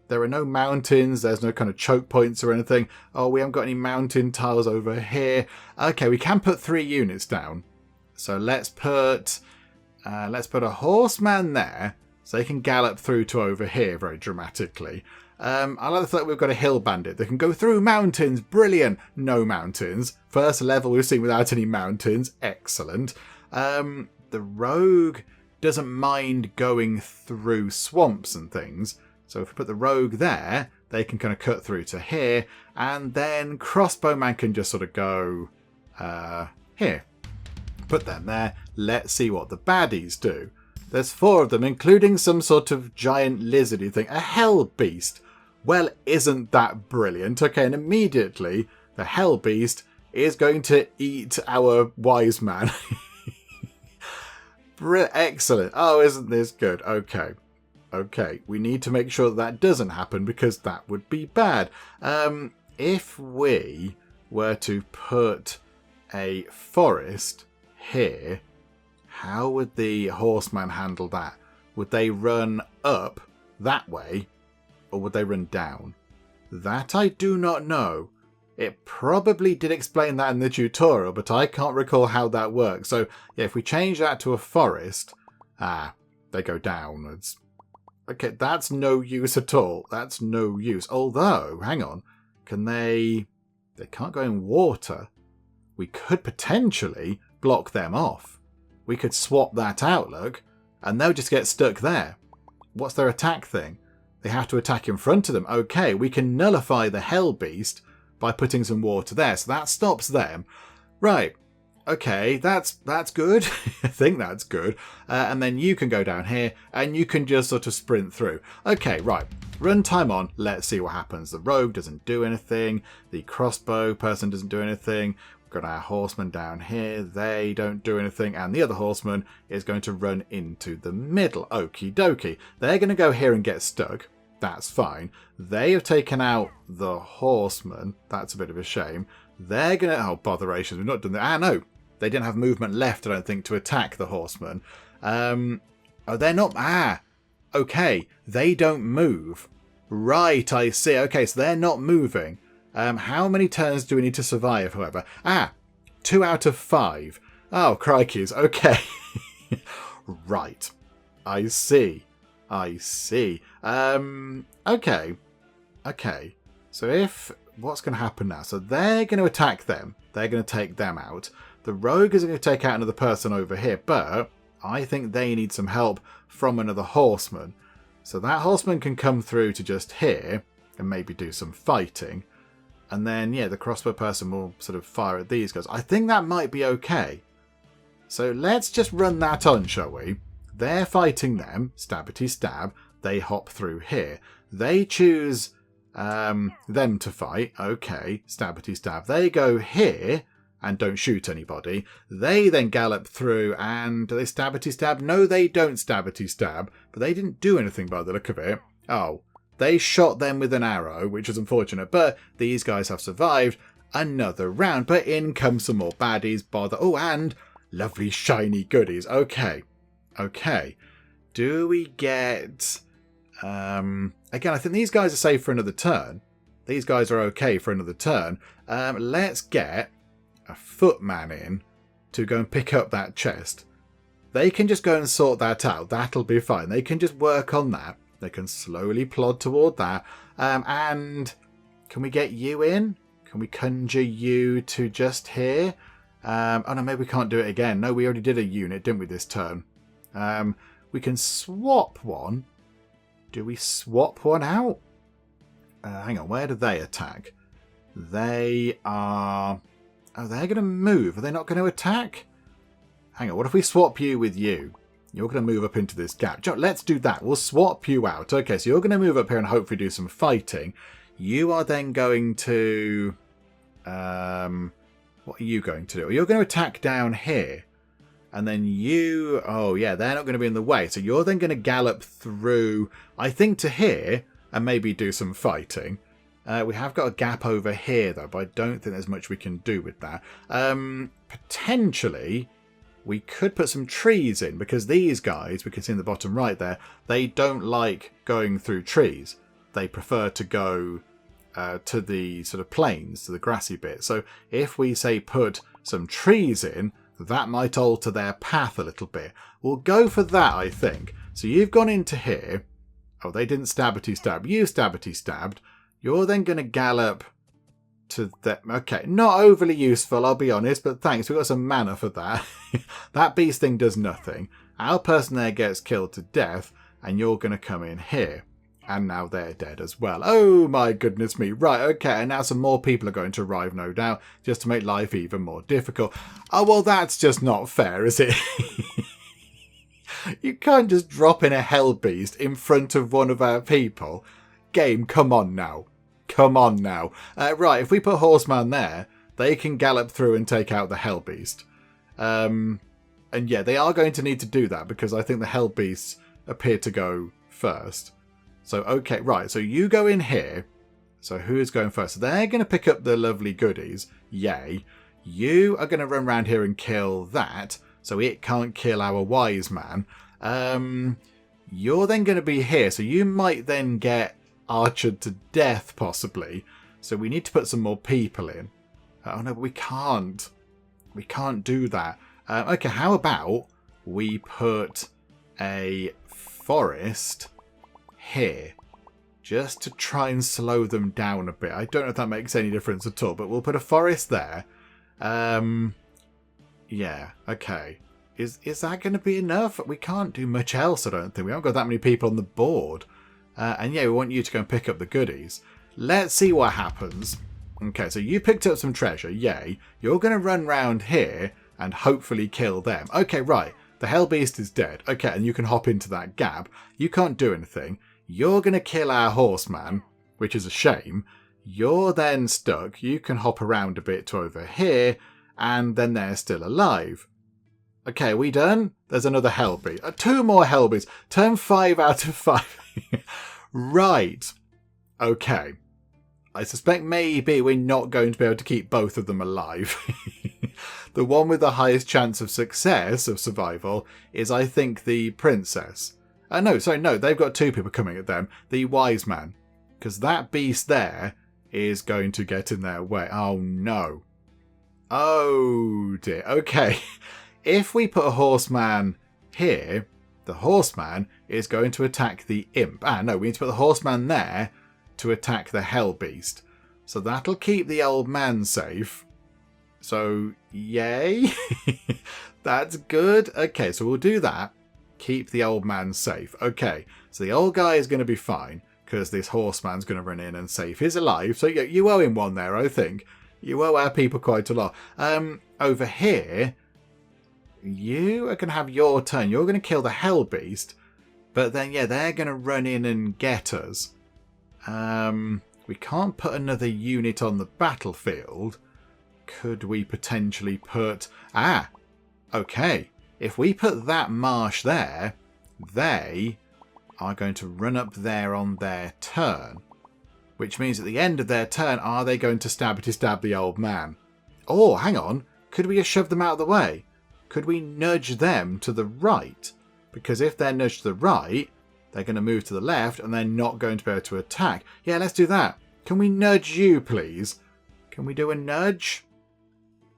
There are no mountains. There's no kind of choke points or anything. Oh, we haven't got any mountain tiles over here. Okay, we can put 3 units down. So let's put a horseman there. So they can gallop through to over here very dramatically. I like the fact that we've got a hill bandit that can go through mountains. Brilliant. No mountains. First level we've seen without any mountains. Excellent. The rogue doesn't mind going through swamps and things. So if we put the rogue there, they can kind of cut through to here. And then crossbowman can just sort of go here. Put them there. Let's see what the baddies do. There's 4 of them, including some sort of giant lizardy thing. A hell beast. Well, isn't that brilliant? Okay, and immediately the hell beast is going to eat our wise man. Excellent. Oh, isn't this good? Okay. Okay, we need to make sure that doesn't happen because that would be bad. If we were to put a forest here, how would the horseman handle that? Would they run up that way or would they run down? That I do not know. It probably did explain that in the tutorial, but I can't recall how that works. So, yeah, if we change that to a forest, they go downwards. Okay, that's no use at all. That's no use. Although, hang on, can they... They can't go in water. We could potentially block them off. We could swap that out, look, and they'll just get stuck there. What's their attack thing? They have to attack in front of them. Okay, we can nullify the hell beast by putting some water there, so that stops them. Right, okay, that's good. I think that's good. And then you can go down here, and you can just sort of sprint through. Okay, right, runtime on. Let's see what happens. The rogue doesn't do anything. The crossbow person doesn't do anything. We've got our horsemen down here. They don't do anything. And the other horseman is going to run into the middle. Okie dokie. They're going to go here and get stuck. That's fine. They have taken out the horseman. That's a bit of a shame. They're going to... Oh, botherations. We've not done that. No. They didn't have movement left, I don't think, to attack the horseman. Oh, they're not... Okay. They don't move. Right, I see. Okay, so they're not moving. How many turns do we need to survive, however? 2 out of 5. Oh, crikeys. Okay. Right. I see. I see. Okay. Okay. So what's going to happen now? So they're going to attack them. They're going to take them out. The rogue is going to take out another person over here, but I think they need some help from another horseman. So that horseman can come through to just here and maybe do some fighting. And then, yeah, the crossbow person will sort of fire at these guys. I think that might be okay. So let's just run that on, shall we? They're fighting them, stabbity stab. They hop through here. They choose them to fight. Okay, stabbity stab. They go here and don't shoot anybody. They then gallop through and do they stabbity stab? No, they don't stabbity stab. But they didn't do anything by the look of it. Oh, they shot them with an arrow, which is unfortunate. But these guys have survived another round. But in come some more baddies. Bother. Oh, and lovely shiny goodies. Okay. Okay, do we get... again, I think these guys are safe for another turn. These guys are okay for another turn. Let's get a footman in to go and pick up that chest. They can just go and sort that out. That'll be fine. They can just work on that. They can slowly plod toward that. And can we get you in? Can we conjure you to just here? Oh no, maybe we can't do it again. No, we already did a unit, didn't we, this turn? We can swap one. Do we swap one out? Hang on, where do they attack? They are... Oh, they're going to move. Are they not going to attack? Hang on, what if we swap you with you? You're going to move up into this gap. Let's do that. We'll swap you out. Okay, so you're going to move up here and hopefully do some fighting. You are then going to... what are you going to do? You're going to attack down here. And then you... Oh, yeah, they're not going to be in the way. So you're then going to gallop through, I think, to here and maybe do some fighting. We have got a gap over here, though, but I don't think there's much we can do with that. Potentially, we could put some trees in, because these guys, we can see in the bottom right there, they don't like going through trees. They prefer to go to the sort of plains, to the grassy bit. So if we, say, put some trees in, that might alter their path a little bit. We'll go for that, I think. So you've gone into here. Oh, they didn't stabity stab. You stabity stabbed. You're then going to gallop to them. Okay, not overly useful, I'll be honest, but thanks. We've got some mana for that. That beast thing does nothing. Our person there gets killed to death, and you're going to come in here. And now they're dead as well. Oh my goodness me. Right, okay, and now some more people are going to arrive, no doubt, just to make life even more difficult. Oh, well, that's just not fair, is it? You can't just drop in a hell beast in front of one of our people. Game, come on now. Come on now. Right, if we put horseman there, they can gallop through and take out the hell beast. And yeah, they are going to need to do that because I think the hell beasts appear to go first. So, okay, right, so you go in here. So who is going first? So they're going to pick up the lovely goodies. Yay. You are going to run around here and kill that, so it can't kill our wise man. You're then going to be here, so you might then get archered to death, possibly. So we need to put some more people in. Oh, no, but we can't. We can't do that. Okay, how about we put a forest here, just to try and slow them down a bit. I don't know if that makes any difference at all, but we'll put a forest there. Yeah, okay. Is that going to be enough? We can't do much else, I don't think. We haven't got that many people on the board. And yeah, we want you to go and pick up the goodies. Let's see what happens. Okay, so you picked up some treasure, yay. You're going to run round here and hopefully kill them. Okay, right. The hell beast is dead. Okay, and you can hop into that gap. You can't do anything. You're going to kill our horseman, which is a shame. You're then stuck. You can hop around a bit to over here, and then they're still alive. Okay, are we done? There's another hell beast. 2 more hell beasts. Turn 5 out of 5. Right. Okay. I suspect maybe we're not going to be able to keep both of them alive. The one with the highest chance of success of survival is, I think, the princess. No, they've got 2 people coming at them. The wise man. Because that beast there is going to get in their way. Oh, no. Oh, dear. Okay. If we put a horseman here, the horseman is going to attack the imp. No, we need to put the horseman there to attack the hell beast. So that'll keep the old man safe. So, yay. That's good. Okay, so we'll do that. Keep the old man safe. Okay, so the old guy is going to be fine because this horseman's going to run in and save his life. So you owe him one there, I think. You owe our people quite a lot. Over here, you are going to have your turn. You're going to kill the hell beast. But then, yeah, they're going to run in and get us. We can't put another unit on the battlefield. Could we potentially put... okay. If we put that marsh there, they are going to run up there on their turn. Which means at the end of their turn, are they going to stab the old man? Oh, hang on. Could we just shove them out of the way? Could we nudge them to the right? Because if they're nudged to the right, they're going to move to the left and they're not going to be able to attack. Yeah, let's do that. Can we nudge you, please? Can we do a nudge?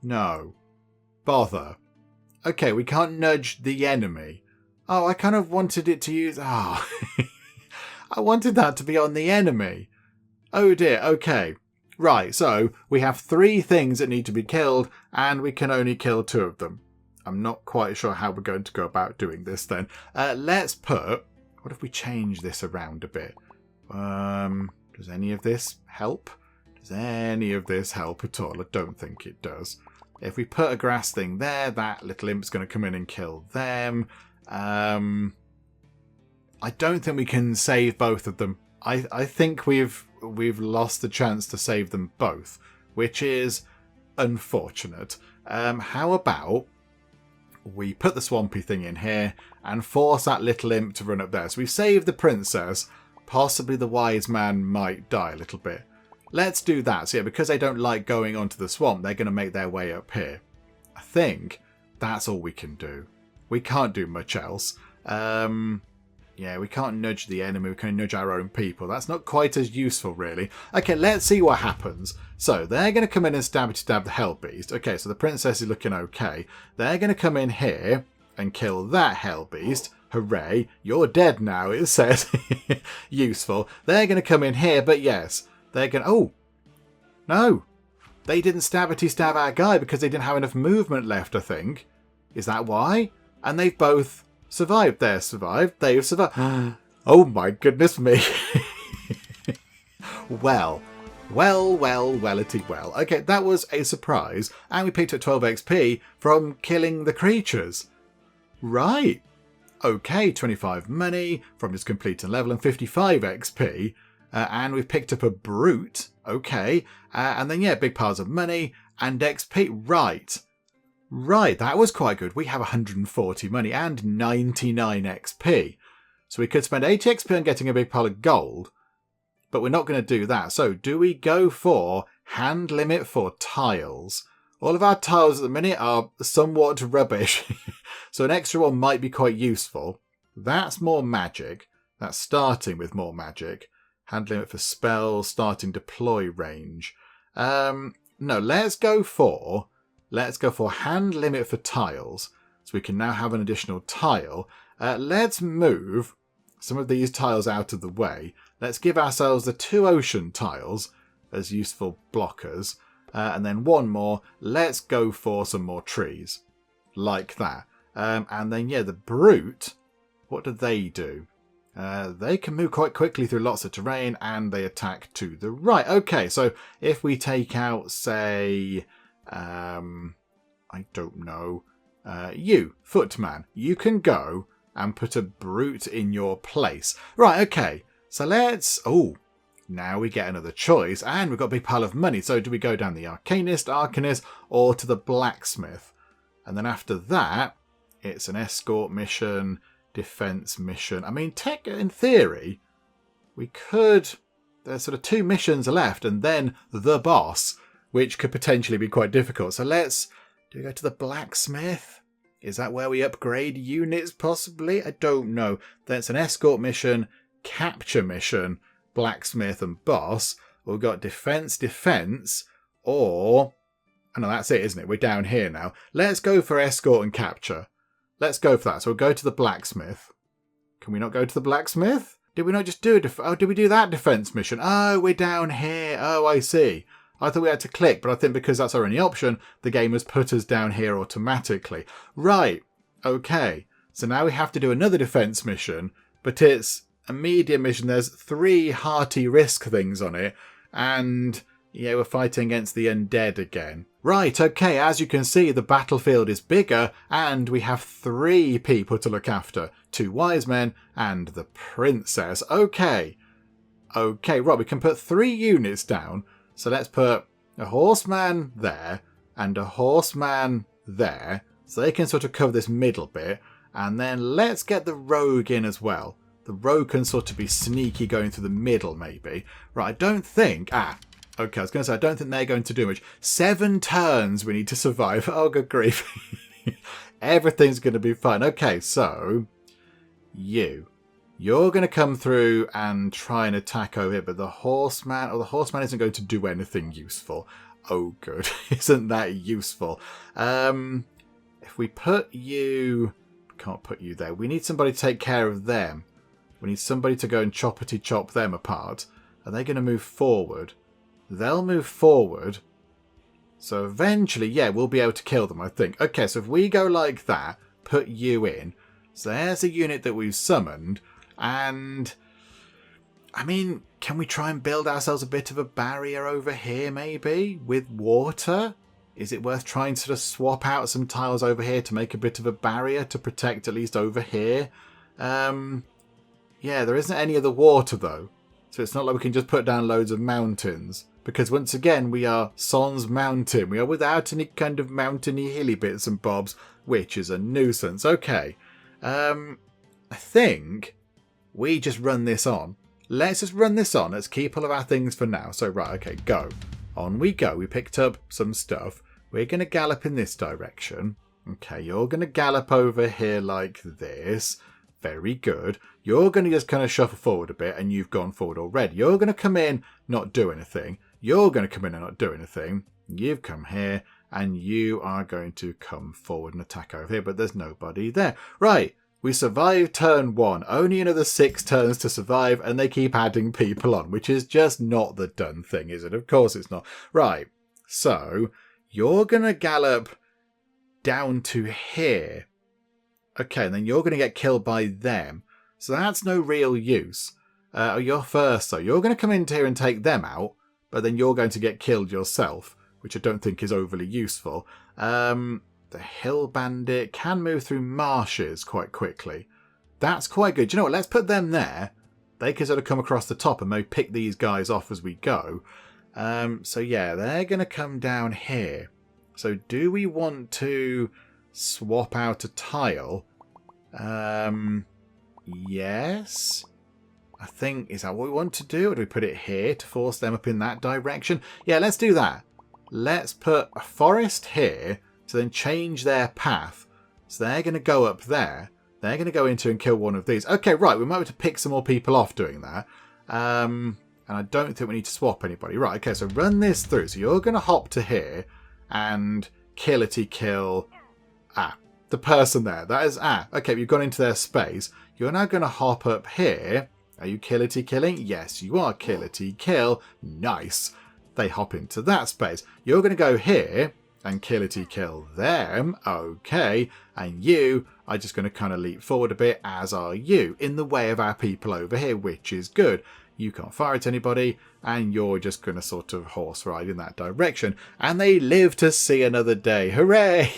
No. Bother. Okay, we can't nudge the enemy. Oh, I kind of wanted it to use... I wanted that to be on the enemy. Oh dear, okay. Right, so we have 3 things that need to be killed, and we can only kill 2 of them. I'm not quite sure how we're going to go about doing this then. Let's put... What if we change this around a bit? Does any of this help? Does any of this help at all? I don't think it does. If we put a grass thing there, that little imp's going to come in and kill them. I don't think we can save both of them. I think we've lost the chance to save them both, which is unfortunate. How about we put the swampy thing in here and force that little imp to run up there? So we've saved the princess. Possibly the wise man might die a little bit. Let's do that. So yeah, because they don't like going onto the swamp, they're going to make their way up here. I think that's all we can do. We can't do much else. Yeah, we can't nudge the enemy. We can nudge our own people. That's not quite as useful, really. Okay, let's see what happens. So they're going to come in and stab the hell beast. Okay, so the princess is looking okay. They're going to come in here and kill that hell beast. Hooray. You're dead now, it says. Useful. They're going to come in here, but yes. They're going to... Oh! No! They didn't stab our guy because they didn't have enough movement left, I think. Is that why? And they've both survived. They've survived. Oh my goodness me. Wellity well. Okay, that was a surprise. And we picked up 12 XP from killing the creatures. Right. Okay, 25 money from his completing level and 55 XP. And we've picked up a brute. Okay. And then, yeah, big piles of money and XP. Right, that was quite good. We have 140 money and 99 XP. So we could spend 80 XP on getting a big pile of gold. But we're not going to do that. So do we go for hand limit for tiles? All of our tiles at the minute are somewhat rubbish. So an extra one might be quite useful. That's more magic. That's starting with more magic. Hand limit for spells, starting deploy range. No, let's go for hand limit for tiles. So we can now have an additional tile. Let's move some of these tiles out of the way. Let's give ourselves the 2 ocean tiles as useful blockers. And then one more. Let's go for some more trees. Like that. And then, yeah, the brute. What do? They can move quite quickly through lots of terrain and they attack to the right. Okay, so if we take out, say, I don't know, you, footman, you can go and put a brute in your place. Right, okay, so let's... Oh, now we get another choice and we've got a big pile of money. So do we go down the arcanist, or to the blacksmith? And then after that, it's an escort mission... defense mission. I mean, in theory, we could... There's sort of 2 missions left and then the boss, which could potentially be quite difficult. So let's... Do we go to the blacksmith? Is that where we upgrade units, possibly? I don't know. That's an escort mission, capture mission, blacksmith and boss. We've got defense, or... Oh no, that's it, isn't it? We're down here now. Let's go for escort and capture. Let's go for that. So we'll go to the blacksmith. Can we not go to the blacksmith? Did we not just do did we do that defense mission? Oh, we're down here. Oh, I see. I thought we had to click, but I think because that's our only option, the game has put us down here automatically. Right. Okay. So now we have to do another defense mission, but it's a medium mission. There's 3 hearty risk things on it, and yeah, we're fighting against the undead again. Right, okay, as you can see, the battlefield is bigger, and we have 3 people to look after. 2 wise men and the princess. Okay, right, we can put 3 units down. So let's put a horseman there and a horseman there, so they can sort of cover this middle bit. And then let's get the rogue in as well. The rogue can sort of be sneaky going through the middle, maybe. Right, I don't think... Okay, I was going to say, I don't think they're going to do much. 7 turns we need to survive. Oh, good grief. Everything's going to be fine. Okay, so... You're going to come through and try and attack over here, but the horseman... Oh, the horseman isn't going to do anything useful. Oh, good. Isn't that useful? If we put you... Can't put you there. We need somebody to take care of them. We need somebody to go and choppity-chop them apart. Are they going to move forward? They'll move forward. So eventually, yeah, we'll be able to kill them, I think. Okay, so if we go like that, put you in. So there's a unit that we've summoned. And, I mean, can we try and build ourselves a bit of a barrier over here, maybe? With water? Is it worth trying to sort of swap out some tiles over here to make a bit of a barrier to protect at least over here? Yeah, there isn't any other water, though. So it's not like we can just put down loads of mountains. Because once again, we are sans mountain. We are without any kind of mountainy hilly bits and bobs, which is a nuisance. Okay. I think we just run this on. Let's just run this on. Let's keep all of our things for now. So, right, okay, go. On we go. We picked up some stuff. We're going to gallop in this direction. Okay, you're going to gallop over here like this. Very good. You're going to just kind of shuffle forward a bit, and you've gone forward already. You're going to come in, not do anything. You're going to come in and not do anything. You've come here, and you are going to come forward and attack over here, but there's nobody there. Right, We survived turn 1. Only another 6 turns to survive, and they keep adding people on, which is just not the done thing, is it? Of course it's not. Right, so you're going to gallop down to here. Okay, and then you're going to get killed by them. So that's no real use. You're first, though. You're going to come into here and take them out, but then you're going to get killed yourself, which I don't think is overly useful. The hill bandit can move through marshes quite quickly. That's quite good. You know what? Let's put them there. They can sort of come across the top and maybe pick these guys off as we go. So yeah, they're going to come down here. So do we want to swap out a tile? Yes. I think, is that what we want to do? Or do we put it here to force them up in that direction? Yeah, let's do that. Let's put a forest here to then change their path. So they're going to go up there. They're going to go into and kill one of these. Okay, right, we might have to pick some more people off doing that. And I don't think we need to swap anybody. Right, okay, so run this through. So you're going to hop to here and kill the person there. That is, okay, you've gone into their space. You're now going to hop up here. Are you killing? Yes, you are kill. Nice. They hop into that space. You're going to go here and kill them. Okay. And you are just going to kind of leap forward a bit, as are you, in the way of our people over here, which is good. You can't fire at anybody, and you're just going to sort of horse ride in that direction. And they live to see another day. Hooray!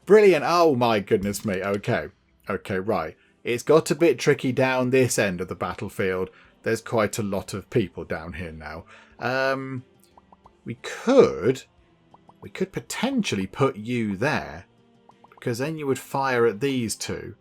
Brilliant. Oh my goodness me. Okay. Okay, right. It's got a bit tricky down this end of the battlefield. There's quite a lot of people down here now. We could potentially put you there, because then you would fire at these two.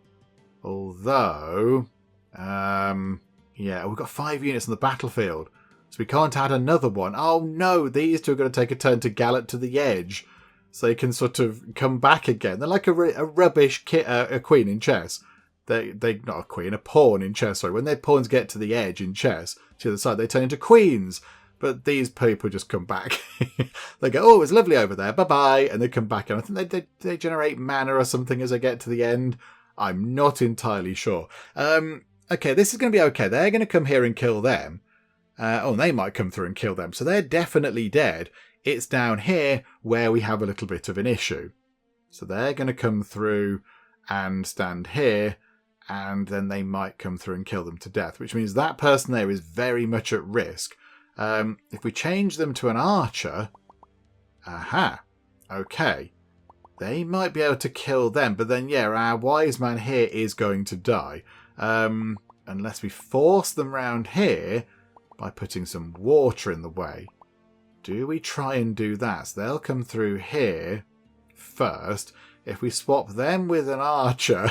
Although, yeah, we've got 5 units on the battlefield, so we can't add another one. Oh no, these two are going to take a turn to gallop to the edge, so they can sort of come back again. They're like a rubbish a queen in chess. They not a queen, a pawn in chess. Sorry, when their pawns get to the edge in chess, to the other side, they turn into queens. But these people just come back. They go, oh, it's lovely over there. Bye-bye. And they come back. And I think they generate mana or something as they get to the end. I'm not entirely sure. Okay, this is going to be okay. They're going to come here and kill them. And they might come through and kill them. So they're definitely dead. It's down here where we have a little bit of an issue. So they're going to come through and stand here. And then they might come through and kill them to death. Which means that person there is very much at risk. If we change them to an archer, okay, they might be able to kill them, but then, yeah, our wise man here is going to die, unless we force them round here by putting some water in the way. Do we try and do that? So they'll come through here first. If we swap them with an archer,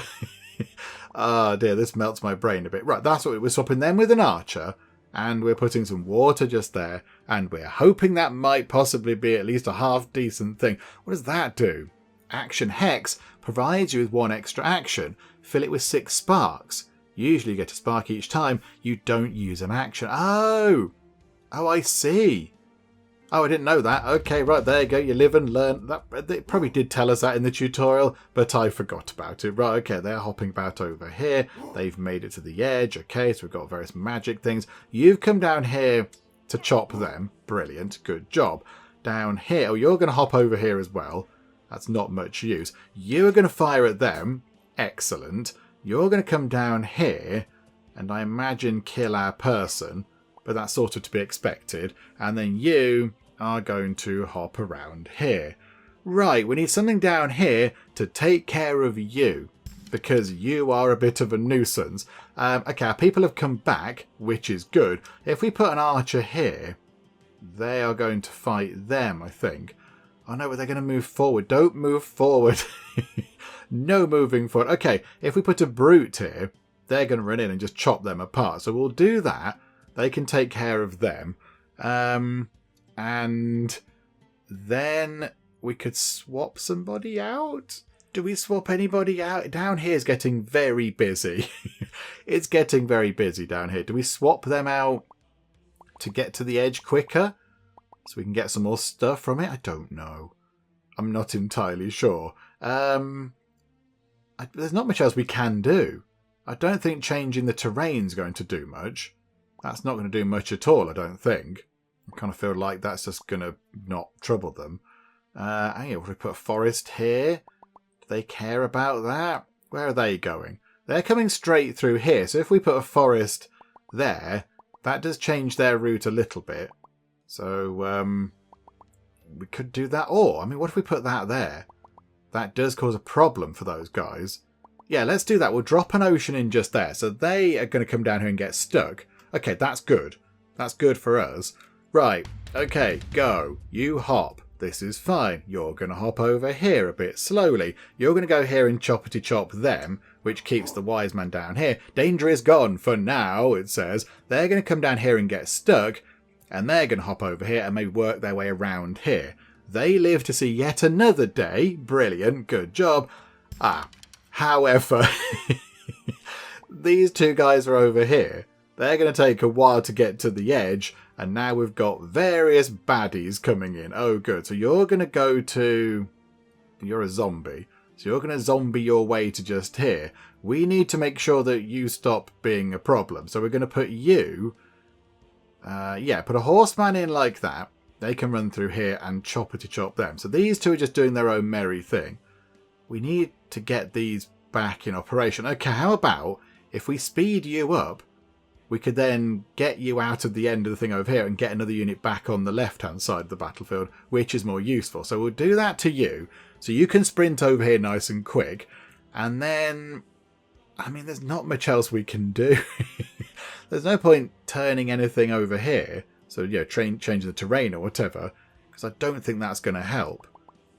oh dear, this melts my brain a bit. Right, that's what we're swapping them with an archer. And we're putting some water just there. And we're hoping that might possibly be at least a half decent thing. What does that do? Action Hex provides you with 1 extra action. Fill it with 6 sparks. Usually you get a spark each time. You don't use an action. Oh, I see. Oh, I didn't know that. Okay, right, there you go. You live and learn. They probably did tell us that in the tutorial, but I forgot about it. Right, okay, they're hopping about over here. They've made it to the edge. Okay, so we've got various magic things. You've come down here to chop them. Brilliant. Good job. Down here. Oh, you're going to hop over here as well. That's not much use. You are going to fire at them. Excellent. You're going to come down here and I imagine kill our person. But that's sort of to be expected. And then you are going to hop around here. Right, we need something down here to take care of you. Because you are a bit of a nuisance. Okay, our people have come back, which is good. If we put an archer here, they are going to fight them, I think. Oh no, but they're going to move forward. Don't move forward. No moving forward. Okay, if we put a brute here, they're going to run in and just chop them apart. So we'll do that. They can take care of them. And then we could swap somebody out. Do we swap anybody out? Down here is getting very busy. It's getting very busy down here. Do we swap them out to get to the edge quicker? So we can get some more stuff from it? I don't know. I'm not entirely sure. there's not much else we can do. I don't think changing the terrain's going to do much. That's not going to do much at all, I don't think. I kind of feel like that's just going to not trouble them. Hang on, if we put a forest here, do they care about that? Where are they going? They're coming straight through here, so if we put a forest there, that does change their route a little bit. So, we could do that. Or, I mean, what if we put that there? That does cause a problem for those guys. Yeah, let's do that. We'll drop an ocean in just there. So they are going to come down here and get stuck. Okay, that's good. That's good for us. Right, okay, go. You hop. This is fine. You're going to hop over here a bit slowly. You're going to go here and choppity chop them, which keeps the wise man down here. Danger is gone for now, it says. They're going to come down here and get stuck, and they're going to hop over here and maybe work their way around here. They live to see yet another day. Brilliant. Good job. However, these two guys are over here. They're going to take a while to get to the edge, and now we've got various baddies coming in. Oh, good. So you're going to go to... You're a zombie. So you're going to zombie your way to just here. We need to make sure that you stop being a problem. So we're going to put you... put a horseman in like that. They can run through here and choppity chop them. So these two are just doing their own merry thing. We need to get these back in operation. Okay, how about if we speed you up, we could then get you out of the end of the thing over here and get another unit back on the left-hand side of the battlefield, which is more useful. So we'll do that to you. So you can sprint over here nice and quick. And then, I mean, there's not much else we can do. There's no point turning anything over here. So, yeah, changing the terrain or whatever. Because I don't think that's going to help.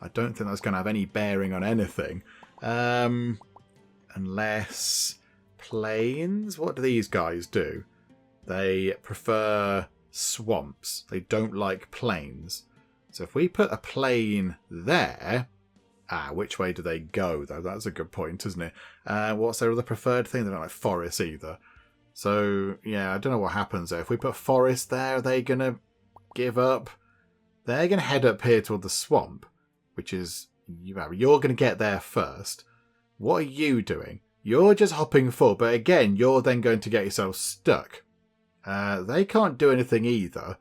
I don't think that's going to have any bearing on anything. Unless... plains? What do these guys do? They prefer swamps. They don't like plains. So if we put a plain there... which way do they go, though? That's a good point, isn't it? What's their other preferred thing? They don't like forests either. So, yeah, I don't know what happens there. If we put forest there, are they going to give up? They're going to head up here toward the swamp, which is... You're going to get there first. What are you doing? You're just hopping forward, but again, you're then going to get yourself stuck. They can't do anything either.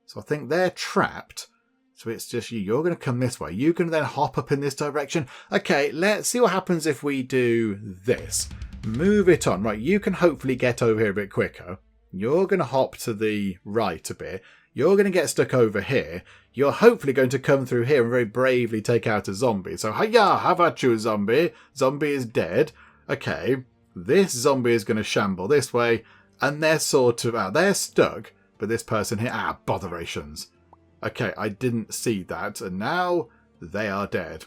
So I think they're trapped. So it's just you. You're going to come this way. You can then hop up in this direction. Okay, let's see what happens if we do this. Move it on. Right, you can hopefully get over here a bit quicker. You're going to hop to the right a bit. You're going to get stuck over here. You're hopefully going to come through here and very bravely take out a zombie. So, hiya, have at you, zombie. Zombie is dead. Okay, this zombie is going to shamble this way, and they're sort of... they're stuck, but this person here... botherations. Okay, I didn't see that, and now they are dead.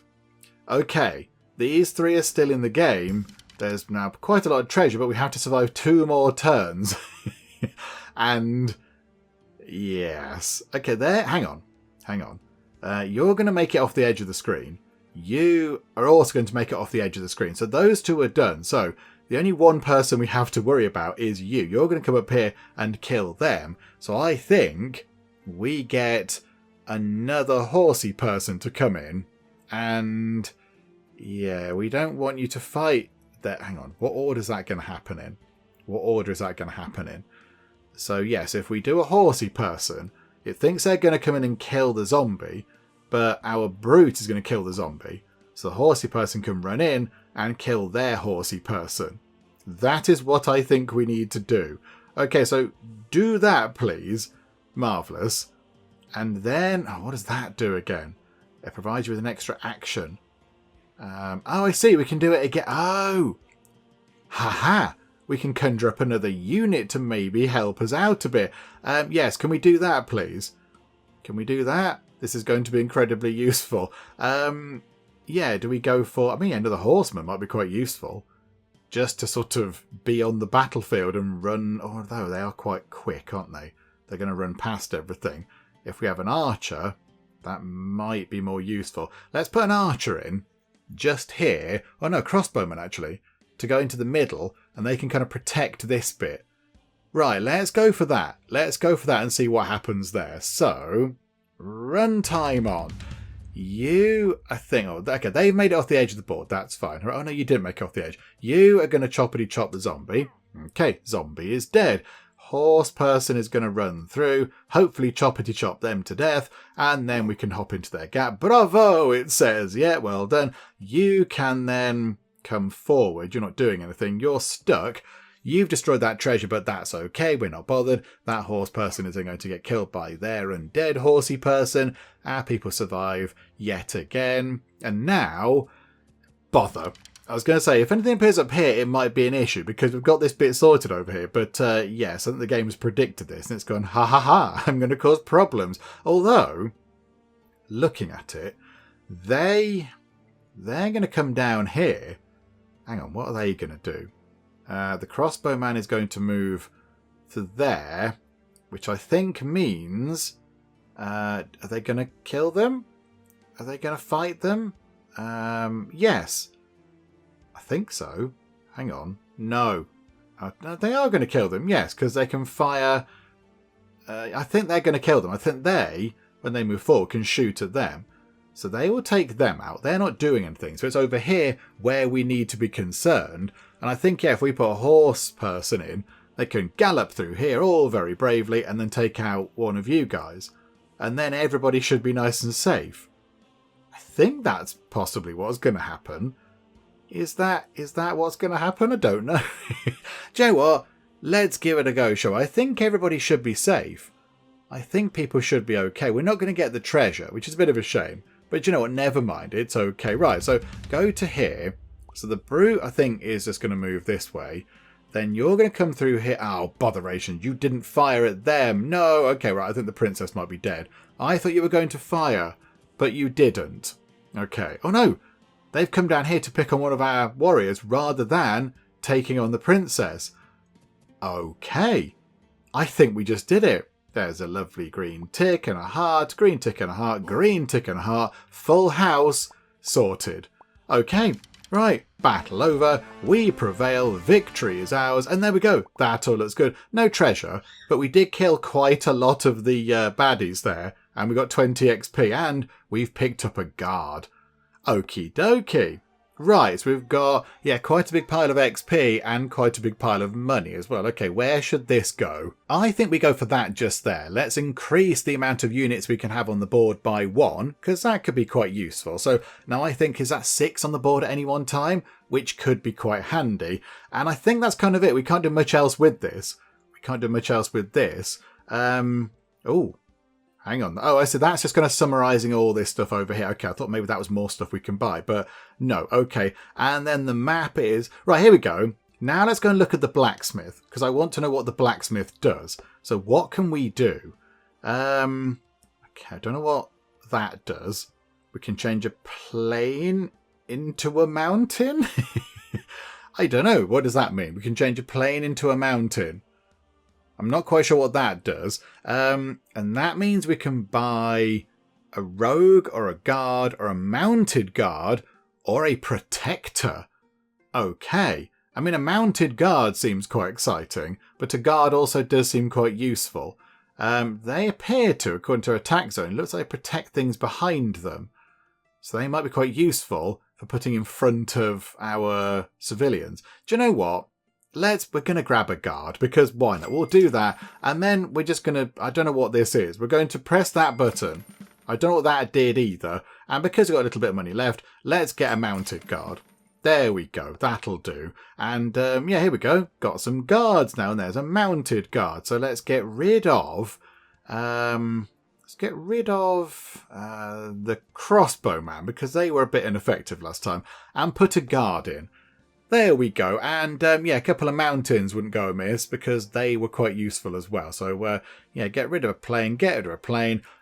Okay, these three are still in the game. There's now quite a lot of treasure, but we have to survive 2 more turns. And... yes. Okay, there... Hang on. You're going to make it off the edge of the screen. You are also going to make it off the edge of the screen. So those two are done. So the only one person we have to worry about is you. You're going to come up here and kill them. So I think we get another horsey person to come in. And yeah, we don't want you to fight that. Hang on. What order is that going to happen in? So yes, if we do a horsey person, it thinks they're going to come in and kill the zombie. But our brute is going to kill the zombie. So the horsey person can run in and kill their horsey person. That is what I think we need to do. Okay, so do that, please. Marvellous. And then... what does that do again? It provides you with an extra action. I see. We can do it again. Oh! Haha! We can conjure up another unit to maybe help us out a bit. Yes, can we do that, please? Can we do that? This is going to be incredibly useful. Yeah, do we go for... another horseman might be quite useful. Just to sort of be on the battlefield and run... although they are quite quick, aren't they? They're going to run past everything. If we have an archer, that might be more useful. Let's put an archer in. Just here. Oh no, crossbowman actually. To go into the middle, and they can kind of protect this bit. Right, let's go for that. And see what happens there. So... run time on. You, I think, oh, okay, they've made it off the edge of the board. That's fine. Oh, no, you didn't make it off the edge. You are going to choppity chop the zombie. Okay, zombie is dead. Horse person is going to run through, hopefully choppity chop them to death, and then we can hop into their gap. Bravo, it says. Yeah, well done. You can then come forward. You're not doing anything. You're stuck. You've destroyed that treasure, but that's okay. We're not bothered. That horse person isn't going to get killed by their undead horsey person. Our people survive yet again. And now, bother. I was going to say, if anything appears up here, it might be an issue because we've got this bit sorted over here. But yes, I think the game has predicted this and it's gone, ha ha ha, I'm going to cause problems. Although, looking at it, they're going to come down here. Hang on, what are they going to do? The crossbowman is going to move to there, which I think means... are they going to kill them? Are they going to fight them? Yes. I think so. Hang on. No. They are going to kill them, yes, because they can fire... I think they're going to kill them. I think they, when they move forward, can shoot at them. So they will take them out. They're not doing anything. So it's over here where we need to be concerned. And I think, yeah, if we put a horse person in, they can gallop through here all very bravely and then take out one of you guys. And then everybody should be nice and safe. I think that's possibly what's going to happen. Is that what's going to happen? I don't know. Do you know what? Let's give it a go, shall we? I think everybody should be safe. I think people should be okay. We're not going to get the treasure, which is a bit of a shame. But you know what? Never mind. It's okay. Right, so go to here. So the brute, I think, is just going to move this way. Then you're going to come through here. Oh, botheration. You didn't fire at them. No. Okay, right. I think the princess might be dead. I thought you were going to fire, but you didn't. Okay. Oh, no. They've come down here to pick on one of our warriors rather than taking on the princess. Okay. I think we just did it. There's a lovely green tick and a heart, green tick and a heart, green tick and a heart, full house, sorted. Okay, right, battle over, we prevail, victory is ours, and there we go. That all looks good. No treasure, but we did kill quite a lot of the baddies there, and we got 20 XP, and we've picked up a guard. Okie dokie. Right, so we've got, yeah, quite a big pile of XP and quite a big pile of money as well. Okay, where should this go? I think we go for that just there. Let's increase the amount of units we can have on the board by 1, because that could be quite useful. So now I think, is that 6 on the board at any one time? Which could be quite handy. And I think that's kind of it. We can't do much else with this. Oh. Hang on. Oh, I said that's just kind of summarising all this stuff over here. Okay, I thought maybe that was more stuff we can buy, but no. Okay, and then the map is... Right, here we go. Now let's go and look at the blacksmith, because I want to know what the blacksmith does. So what can we do? Okay, I don't know what that does. We can change a plain into a mountain? I don't know. What does that mean? We can change a plain into a mountain. I'm not quite sure what that does. And that means we can buy a rogue or a guard or a mounted guard or a protector. Okay. I mean, a mounted guard seems quite exciting, but a guard also does seem quite useful. They appear to, according to attack zone, looks like they protect things behind them. So they might be quite useful for putting in front of our civilians. Do you know what? We're going to grab a guard, because why not? We'll do that. And then we're just going to, I don't know what this is. We're going to press that button. I don't know what that did either. And because we've got a little bit of money left, let's get a mounted guard. There we go. That'll do. And yeah, here we go. Got some guards now, and there's a mounted guard. So let's get rid of, the crossbowman, because they were a bit ineffective last time, and put a guard in. There we go. And yeah, a couple of mountains wouldn't go amiss because they were quite useful as well. So yeah, get rid of a plane,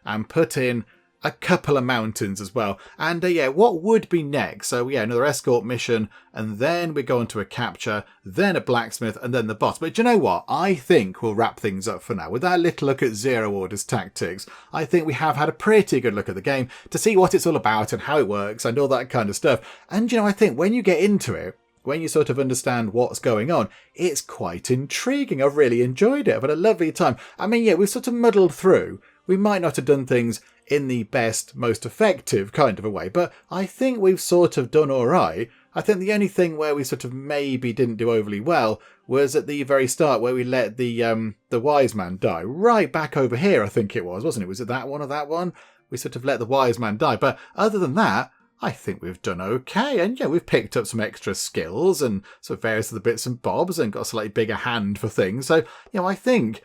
and put in a couple of mountains as well. And yeah, what would be next? So yeah, another escort mission, and then we go on to a capture, then a blacksmith, and then the boss. But do you know what? I think we'll wrap things up for now. With that little look at Zero Order's tactics, I think we have had a pretty good look at the game to see what it's all about and how it works and all that kind of stuff. And you know, I think when you get into it, when you sort of understand what's going on, it's quite intriguing. I've really enjoyed it. I've had a lovely time. I mean, yeah, we've sort of muddled through. We might not have done things in the best, most effective kind of a way. But I think we've sort of done all right. I think the only thing where we sort of maybe didn't do overly well was at the very start, where we let the wise man die. Right back over here, I think it was, wasn't it? Was it that one or that one? We sort of let the wise man die. But other than that, I think we've done okay. And yeah, we've picked up some extra skills and sort of various other bits and bobs and got a slightly bigger hand for things. So, I think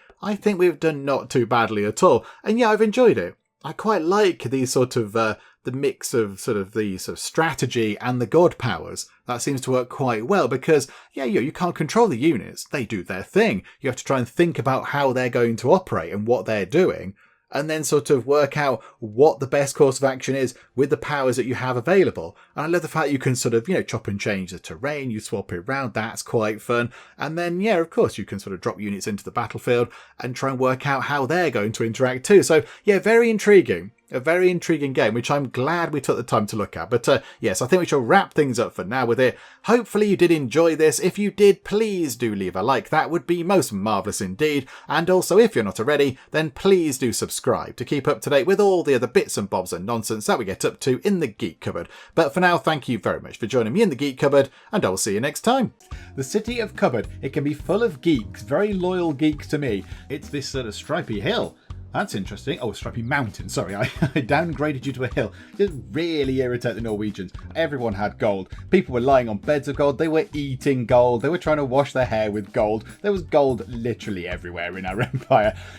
we've done not too badly at all. And yeah, I've enjoyed it. I quite like these sort of the mix of sort of the sort of strategy and the god powers. That seems to work quite well because, you can't control the units. They do their thing. You have to try and think about how they're going to operate and what they're doing, and then sort of work out what the best course of action is with the powers that you have available. And I love the fact you can sort of, chop and change the terrain, you swap it around, that's quite fun. And then, of course, you can sort of drop units into the battlefield and try and work out how they're going to interact too. So, very intriguing. A very intriguing game, which I'm glad we took the time to look at. But yes, I think we shall wrap things up for now with it. Hopefully you did enjoy this. If you did, please do leave a like. That would be most marvellous indeed. And also, if you're not already, then please do subscribe to keep up to date with all the other bits and bobs and nonsense that we get up to in the Geek Cupboard. But for now, thank you very much for joining me in the Geek Cupboard, and I'll see you next time. The city of Cupboard, it can be full of geeks, very loyal geeks to me. It's this sort of stripy hill. That's interesting. Oh, Stripey Mountain. Sorry, I downgraded you to a hill. Just really irritate the Norwegians. Everyone had gold. People were lying on beds of gold. They were eating gold. They were trying to wash their hair with gold. There was gold literally everywhere in our empire.